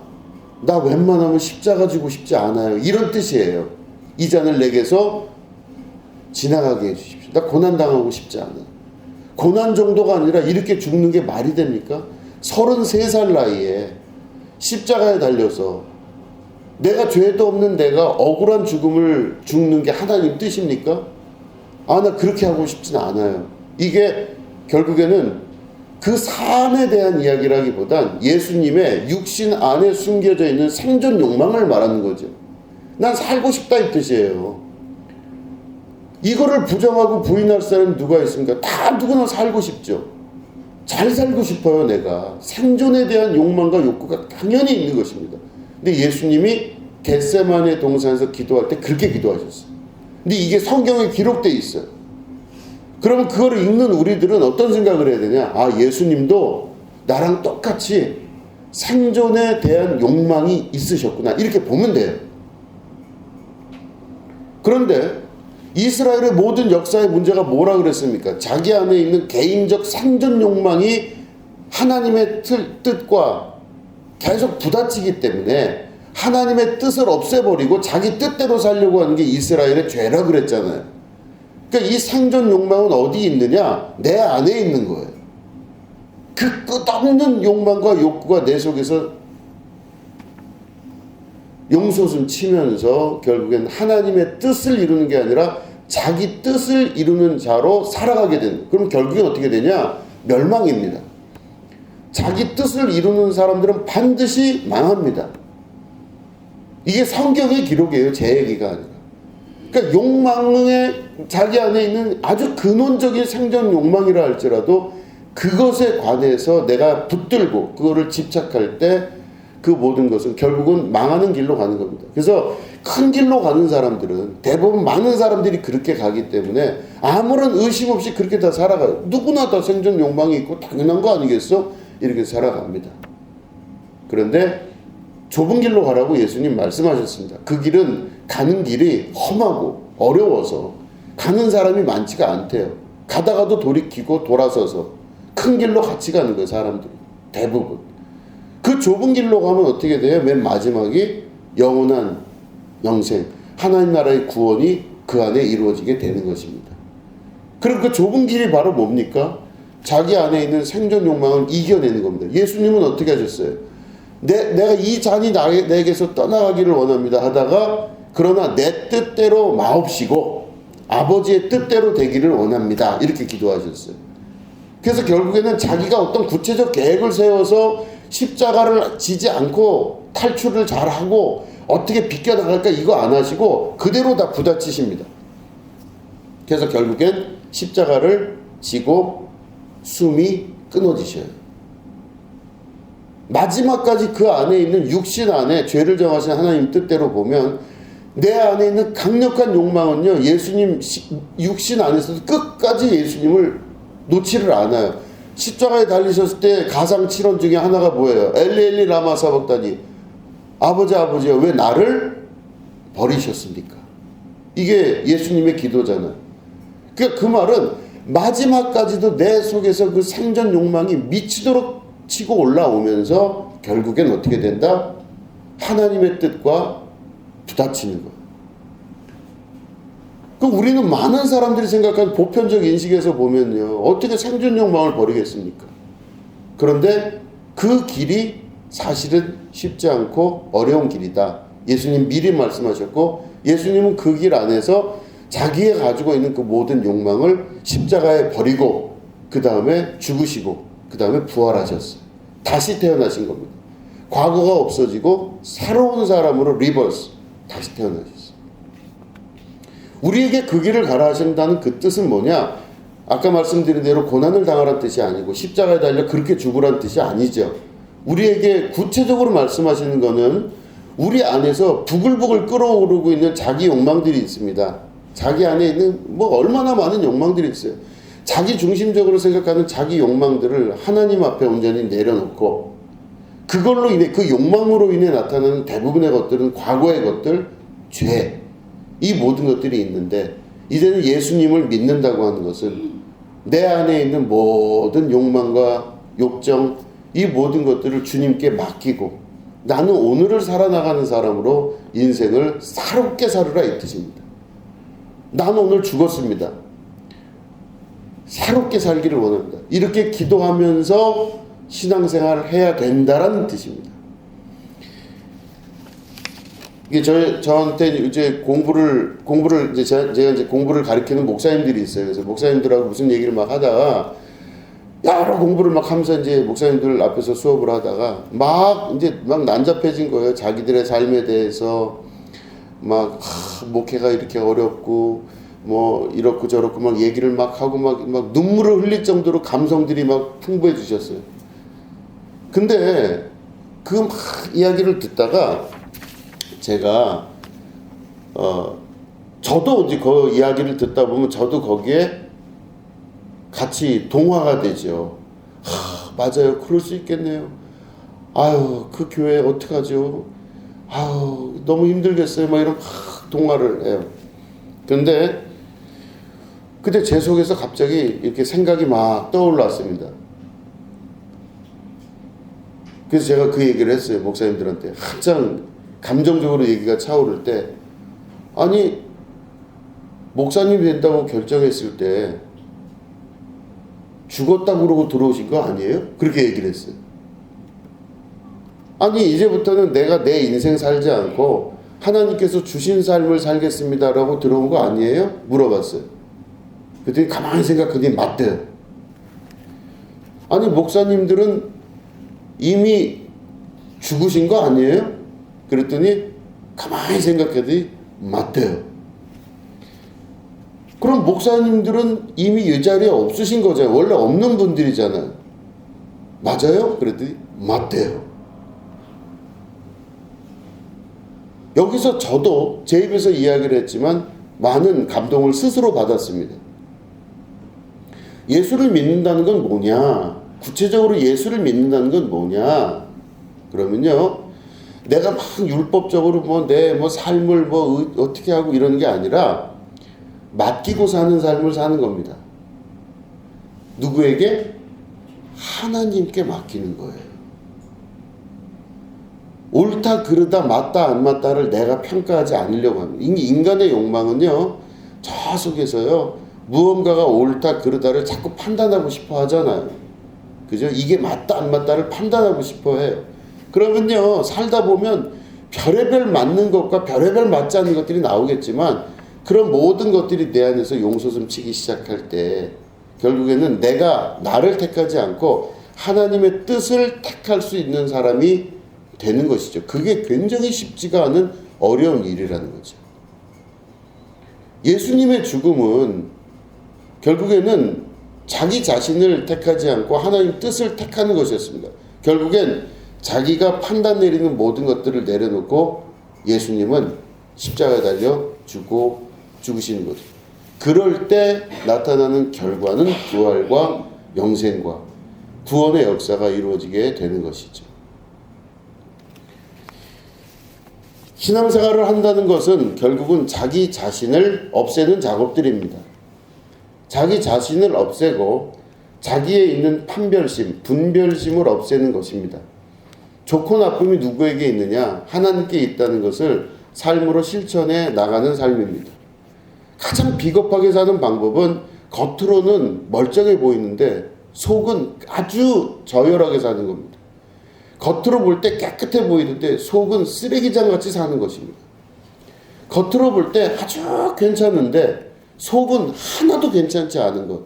웬만하면 십자가 지고 싶지 않아요 이런 뜻이에요. 이 잔을 내게서 지나가게 해주십시오. 나 고난당하고 싶지 않아요. 고난 정도가 아니라 이렇게 죽는 게 말이 됩니까? 33살 나이에 십자가에 달려서 내가 죄도 없는 내가 억울한 죽음을 죽는 게 하나님 뜻입니까? 나 그렇게 하고 싶진 않아요. 이게 결국에는 그 삶에 대한 이야기라기보단 예수님의 육신 안에 숨겨져 있는 생존 욕망을 말하는 거죠. 난 살고 싶다 이 뜻이에요. 이거를 부정하고 부인할 사람이 누가 있습니까? 다 누구나 살고 싶죠. 잘 살고 싶어요. 내가 생존에 대한 욕망과 욕구가 당연히 있는 것입니다. 근데 예수님이 겟세마네 동산에서 기도할 때 그렇게 기도하셨어요. 근데 이게 성경에 기록되어 있어요. 그러면 그거를 읽는 우리들은 어떤 생각을 해야 되냐? 예수님도 나랑 똑같이 생존에 대한 욕망이 있으셨구나 이렇게 보면 돼요. 그런데 이스라엘의 모든 역사의 문제가 뭐라 그랬습니까? 자기 안에 있는 개인적 생존 욕망이 하나님의 뜻과 계속 부딪히기 때문에 하나님의 뜻을 없애버리고 자기 뜻대로 살려고 하는 게 이스라엘의 죄라 그랬잖아요. 그러니까 이 생존 욕망은 어디 있느냐? 내 안에 있는 거예요. 그 끝없는 욕망과 욕구가 내 속에서 용솟음 치면서 결국엔 하나님의 뜻을 이루는 게 아니라 자기 뜻을 이루는 자로 살아가게 되는. 그럼 결국엔 어떻게 되냐? 멸망입니다. 자기 뜻을 이루는 사람들은 반드시 망합니다. 이게 성경의 기록이에요. 제 얘기가 아니라. 그러니까 욕망에 자기 안에 있는 아주 근원적인 생존 욕망이라 할지라도 그것에 관해서 내가 붙들고 그거를 집착할 때 그 모든 것은 결국은 망하는 길로 가는 겁니다. 그래서 큰 길로 가는 사람들은 대부분 많은 사람들이 그렇게 가기 때문에 아무런 의심 없이 그렇게 다 살아가요. 누구나 다 생존 욕망이 있고 당연한 거 아니겠어? 이렇게 살아갑니다. 그런데 좁은 길로 가라고 예수님 말씀하셨습니다. 그 길은 가는 길이 험하고 어려워서 가는 사람이 많지가 않대요. 가다가도 돌이키고 돌아서서 큰 길로 같이 가는 거예요. 사람들이 대부분. 그 좁은 길로 가면 어떻게 돼요? 맨 마지막이 영원한 영생, 하나님 나라의 구원이 그 안에 이루어지게 되는 것입니다. 그럼 그 좁은 길이 바로 뭡니까? 자기 안에 있는 생존 욕망을 이겨내는 겁니다. 예수님은 어떻게 하셨어요? 내가 이 잔이 내게서 떠나가기를 원합니다 하다가 그러나 내 뜻대로 마옵시고 아버지의 뜻대로 되기를 원합니다 이렇게 기도하셨어요. 그래서 결국에는 자기가 어떤 구체적 계획을 세워서 십자가를 지지 않고 탈출을 잘하고 어떻게 비껴나갈까 이거 안 하시고 그대로 다 부딪히십니다. 그래서 결국엔 십자가를 지고 숨이 끊어지셔요. 마지막까지 그 안에 있는 육신 안에 죄를 정하신 하나님 뜻대로 보면 내 안에 있는 강력한 욕망은요, 예수님 육신 안에서도 끝까지 예수님을 놓지를 않아요. 십자가에 달리셨을 때 가상 7원 중에 하나가 뭐예요? 엘리 엘리 라마 사박다니, 아버지 아버지여 왜 나를 버리셨습니까? 이게 예수님의 기도잖아요. 그러니까 그 말은 마지막까지도 내 속에서 그 생존 욕망이 미치도록 치고 올라오면서 결국엔 어떻게 된다? 하나님의 뜻과 부딪히는 거예요. 그럼 우리는 많은 사람들이 생각하는 보편적 인식에서 보면요, 어떻게 생존 욕망을 버리겠습니까? 그런데 그 길이 사실은 쉽지 않고 어려운 길이다. 예수님 미리 말씀하셨고, 예수님은 그 길 안에서 자기가 가지고 있는 그 모든 욕망을 십자가에 버리고 그 다음에 죽으시고 그 다음에 부활하셨어요. 다시 태어나신 겁니다. 과거가 없어지고 새로운 사람으로 리버스, 다시 태어나셨어요. 우리에게 그 길을 가라 하신다는 그 뜻은 뭐냐? 아까 말씀드린 대로 고난을 당하라는 뜻이 아니고 십자가에 달려 그렇게 죽으라는 뜻이 아니죠. 우리에게 구체적으로 말씀하시는 거는 우리 안에서 부글부글 끓어오르고 있는 자기 욕망들이 있습니다. 자기 안에 있는 뭐 얼마나 많은 욕망들이 있어요. 자기 중심적으로 생각하는 자기 욕망들을 하나님 앞에 온전히 내려놓고, 그걸로 인해, 그 욕망으로 인해 나타나는 대부분의 것들은 과거의 것들, 죄, 이 모든 것들이 있는데, 이제는 예수님을 믿는다고 하는 것은 내 안에 있는 모든 욕망과 욕정, 이 모든 것들을 주님께 맡기고 나는 오늘을 살아나가는 사람으로 인생을 새롭게 살으라 이 뜻입니다. 나는 오늘 죽었습니다. 새롭게 살기를 원합니다. 이렇게 기도하면서 신앙생활을 해야 된다라는 뜻입니다. 이게 저한테 이제 공부를 이제 제가 이제 공부를 가르치는 목사님들이 있어요. 그래서 목사님들하고 무슨 얘기를 막 하다가 여러 공부를 막 하면서 이제 목사님들 앞에서 수업을 하다가 막 난잡해진 거예요. 자기들의 삶에 대해서 막 목회가 이렇게 어렵고 뭐 이렇고 저렇고 막 얘기를 막 하고 막 눈물을 흘릴 정도로 감성들이 막 풍부해 주셨어요. 근데 그 막 이야기를 듣다가 제가 저도 이제 그 이야기를 듣다 보면 저도 거기에 같이 동화가 되죠. 맞아요. 그럴 수 있겠네요. 아유, 그 교회 어떡하죠? 아유, 너무 힘들겠어요. 막 이런 동화를 해요. 근데 제 속에서 갑자기 이렇게 생각이 막 떠올랐습니다. 그래서 제가 그 얘기를 했어요. 목사님들한테. 한창 감정적으로 얘기가 차오를 때, 아니, 목사님이 된다고 결정했을 때 죽었다고 그러고 들어오신 거 아니에요? 그렇게 얘기를 했어요. 아니, 이제부터는 내가 내 인생 살지 않고 하나님께서 주신 삶을 살겠습니다라고 들어온 거 아니에요? 물어봤어요. 그랬더니 가만히 생각하더니 맞대요. 아니, 목사님들은 이미 죽으신 거 아니에요? 그랬더니 가만히 생각하더니 맞대요. 그럼 목사님들은 이미 이 자리에 없으신 거잖아요. 원래 없는 분들이잖아요. 맞아요? 그랬더니 맞대요. 여기서 저도 제 입에서 이야기를 했지만 많은 감동을 스스로 받았습니다. 예수를 믿는다는 건 뭐냐? 구체적으로 예수를 믿는다는 건 뭐냐? 그러면요, 내가 막 율법적으로 내 삶을 어떻게 하고 이러는 게 아니라 맡기고 사는 삶을 사는 겁니다. 누구에게? 하나님께 맡기는 거예요. 옳다 그르다 맞다 안 맞다를 내가 평가하지 않으려고 합니다. 인간의 욕망은요, 저 속에서요, 무언가가 옳다 그르다를 자꾸 판단하고 싶어 하잖아요. 그죠? 이게 맞다 안 맞다를 판단하고 싶어 해요. 그러면요, 살다 보면 별의별 맞는 것과 별의별 맞지 않는 것들이 나오겠지만, 그런 모든 것들이 내 안에서 용솟음 치기 시작할 때 결국에는 내가 나를 택하지 않고 하나님의 뜻을 택할 수 있는 사람이 되는 것이죠. 그게 굉장히 쉽지가 않은 어려운 일이라는 거죠. 예수님의 죽음은 결국에는 자기 자신을 택하지 않고 하나님 뜻을 택하는 것이었습니다. 결국엔 자기가 판단 내리는 모든 것들을 내려놓고 예수님은 십자가에 달려 죽으시는 거죠. 그럴 때 나타나는 결과는 부활과 영생과 구원의 역사가 이루어지게 되는 것이죠. 신앙생활을 한다는 것은 결국은 자기 자신을 없애는 작업들입니다. 자기 자신을 없애고 자기에 있는 판별심, 분별심을 없애는 것입니다. 좋고 나쁨이 누구에게 있느냐? 하나님께 있다는 것을 삶으로 실천해 나가는 삶입니다. 가장 비겁하게 사는 방법은 겉으로는 멀쩡해 보이는데 속은 아주 저열하게 사는 겁니다. 겉으로 볼 때 깨끗해 보이는데 속은 쓰레기장 같이 사는 것입니다. 겉으로 볼 때 아주 괜찮은데 속은 하나도 괜찮지 않은 것.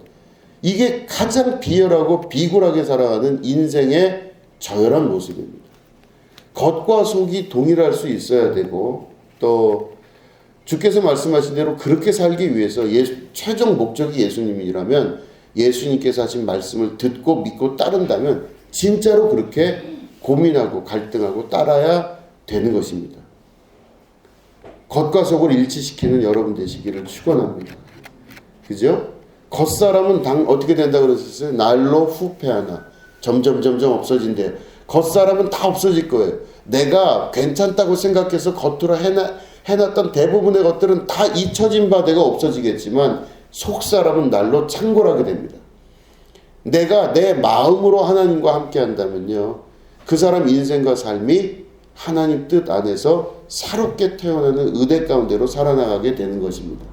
이게 가장 비열하고 비굴하게 살아가는 인생의 저열한 모습입니다. 겉과 속이 동일할 수 있어야 되고 또 주께서 말씀하신 대로 그렇게 살기 위해서 최종 목적이 예수님이라면 예수님께서 하신 말씀을 듣고 믿고 따른다면 진짜로 그렇게 고민하고 갈등하고 따라야 되는 것입니다. 겉과 속을 일치시키는 여러분 되시기를 축원합니다. 그죠? 겉사람은 어떻게 된다고 그랬었어요? 날로 후패하나 점점 없어진대요. 겉사람은 다 없어질 거예요. 내가 괜찮다고 생각해서 겉으로 해놨던 대부분의 것들은 다 잊혀진 바 되가 없어지겠지만 속사람은 날로 창궐하게 됩니다. 내가 내 마음으로 하나님과 함께 한다면요, 그 사람 인생과 삶이 하나님 뜻 안에서 새롭게 태어나는 의대 가운데로 살아나가게 되는 것입니다.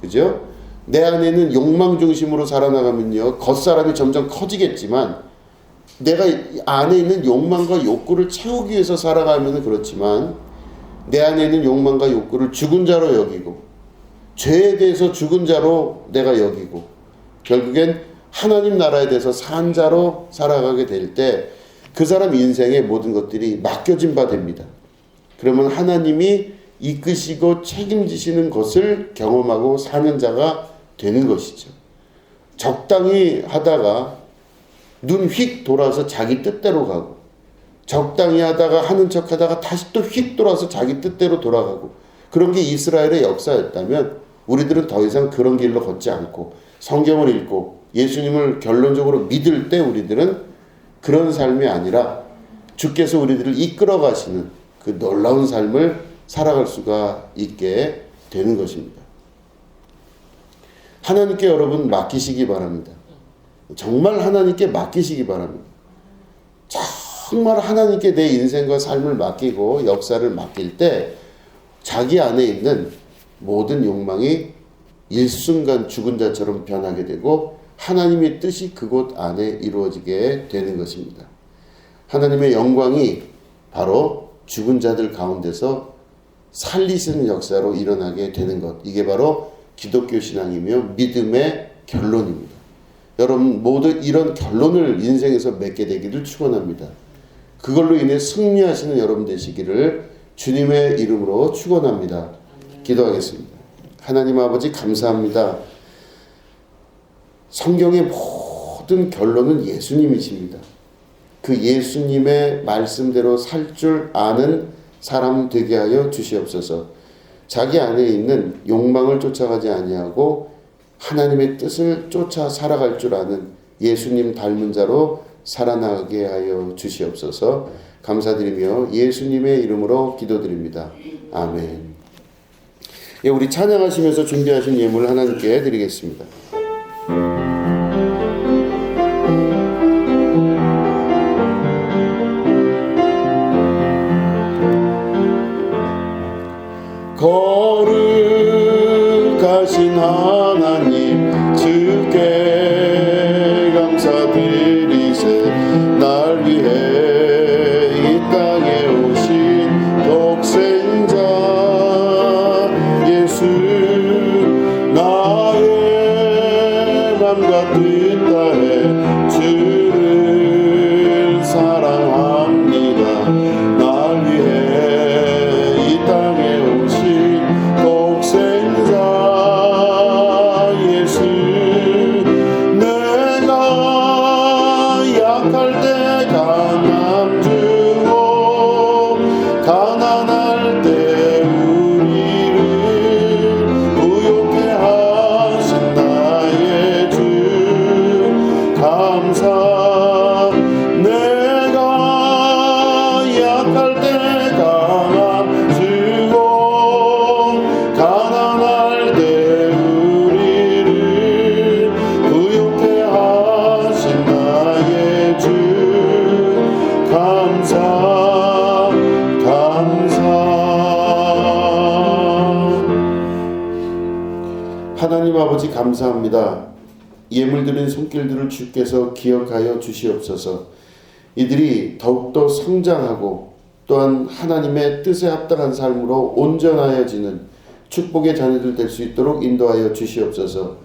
그죠? 내 안에는 욕망 중심으로 살아나가면요, 겉사람이 점점 커지겠지만 내가 안에 있는 욕망과 욕구를 채우기 위해서 살아가면 그렇지만 내 안에 있는 욕망과 욕구를 죽은 자로 여기고 죄에 대해서 죽은 자로 내가 여기고 결국엔 하나님 나라에 대해서 산 자로 살아가게 될 때 그 사람 인생의 모든 것들이 맡겨진 바 됩니다. 그러면 하나님이 이끄시고 책임지시는 것을 경험하고 사는 자가 되는 것이죠. 적당히 하다가 눈 휙 돌아서 자기 뜻대로 가고 적당히 하다가 하는 척 하다가 다시 또 휙 돌아서 자기 뜻대로 돌아가고 그런 게 이스라엘의 역사였다면 우리들은 더 이상 그런 길로 걷지 않고 성경을 읽고 예수님을 결론적으로 믿을 때 우리들은 그런 삶이 아니라 주께서 우리들을 이끌어 가시는 그 놀라운 삶을 살아갈 수가 있게 되는 것입니다. 하나님께 여러분 맡기시기 바랍니다. 정말 하나님께 맡기시기 바랍니다. 정말 하나님께 내 인생과 삶을 맡기고 역사를 맡길 때 자기 안에 있는 모든 욕망이 일순간 죽은 자처럼 변하게 되고 하나님의 뜻이 그곳 안에 이루어지게 되는 것입니다. 하나님의 영광이 바로 죽은 자들 가운데서 살리시는 역사로 일어나게 되는 것. 이게 바로 기독교 신앙이며 믿음의 결론입니다. 여러분 모두 이런 결론을 인생에서 맺게 되기를 축원합니다. 그걸로 인해 승리하시는 여러분 되시기를 주님의 이름으로 축원합니다. 기도하겠습니다. 하나님 아버지 감사합니다. 성경의 모든 결론은 예수님이십니다. 그 예수님의 말씀대로 살 줄 아는 사람 되게 하여 주시옵소서. 자기 안에 있는 욕망을 쫓아가지 아니하고 하나님의 뜻을 쫓아 살아갈 줄 아는 예수님 닮은 자로 살아나게 하여 주시옵소서. 감사드리며 예수님의 이름으로 기도드립니다. 아멘. 예, 우리 찬양하시면서 준비하신 예물을 하나님께 드리겠습니다. 거룩하신 하나님 주께 감사드리세. 날 위해 이 땅에 오신 독생자 예수 나의 맘과 뜻 다해 주를 사랑합니다. 날 위해 이 땅에 오신 독생자 예수 내가 약할 때 강함 주시네. 감사합니다. 예물드린 손길들을 주께서 기억하여 주시옵소서. 이들이 더욱더 성장하고 또한 하나님의 뜻에 합당한 삶으로 온전하여지는 축복의 자녀들 될 수 있도록 인도하여 주시옵소서.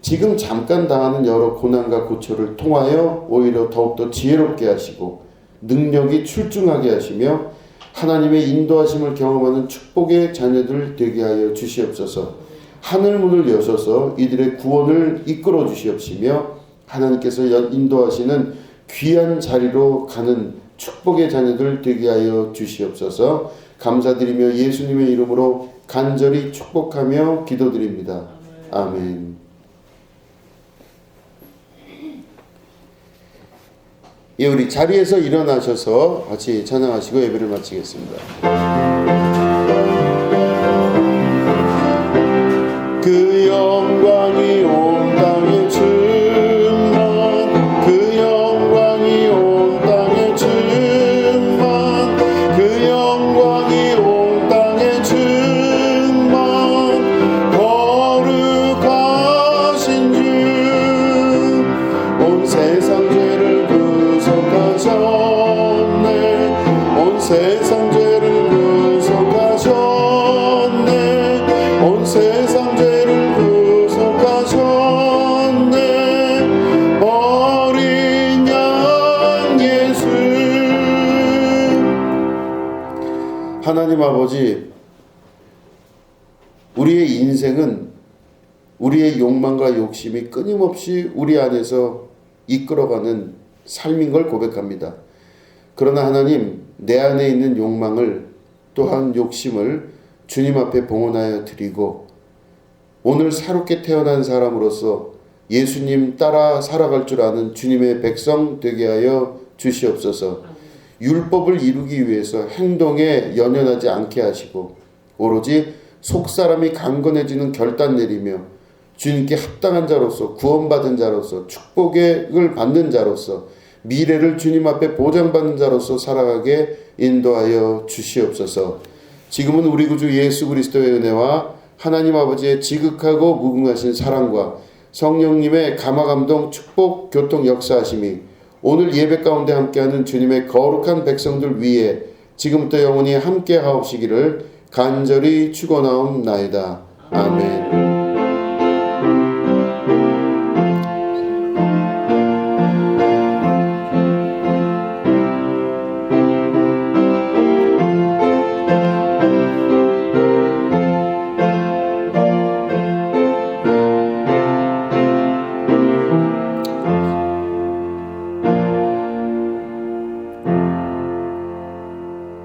지금 잠깐 당하는 여러 고난과 고초를 통하여 오히려 더욱더 지혜롭게 하시고 능력이 출중하게 하시며 하나님의 인도하심을 경험하는 축복의 자녀들 되게 하여 주시옵소서. 하늘문을 여셔서 이들의 구원을 이끌어 주시옵시며 하나님께서 인도하시는 귀한 자리로 가는 축복의 자녀들 되게 하여 주시옵소서. 감사드리며 예수님의 이름으로 간절히 축복하며 기도드립니다. 아멘. 예, 우리 자리에서 일어나셔서 같이 찬양하시고 예배를 마치겠습니다. 그 영광이 온 땅에 충만, 그 영광이 온 땅에 충만, 그 영광이 온 땅에 충만, 거룩하신 주, 온 세상 죄를 구속하셨네, 온 세상 죄를 구속하셨네, 온 세상 죄를 구속하셨네, 어린 양 예수. 하나님 아버지, 우리의 인생은 우리의 욕망과 욕심이 끊임없이 우리 안에서 이끌어가는 삶인 걸 고백합니다. 그러나 하나님, 내 안에 있는 욕망을 또한 욕심을 주님 앞에 봉헌하여 드리고 오늘 새롭게 태어난 사람으로서 예수님 따라 살아갈 줄 아는 주님의 백성 되게 하여 주시옵소서. 율법을 이루기 위해서 행동에 연연하지 않게 하시고 오로지 속사람이 강건해지는 결단 내리며 주님께 합당한 자로서 구원받은 자로서 축복을 받는 자로서 미래를 주님 앞에 보장받는 자로서 살아가게 인도하여 주시옵소서. 지금은 우리 구주 예수 그리스도의 은혜와 하나님 아버지의 지극하고 무궁하신 사랑과 성령님의 감화감동 축복 교통 역사하심이 오늘 예배 가운데 함께하는 주님의 거룩한 백성들 위에 지금부터 영원히 함께 하옵시기를 간절히 축원하옵나이다. 아멘.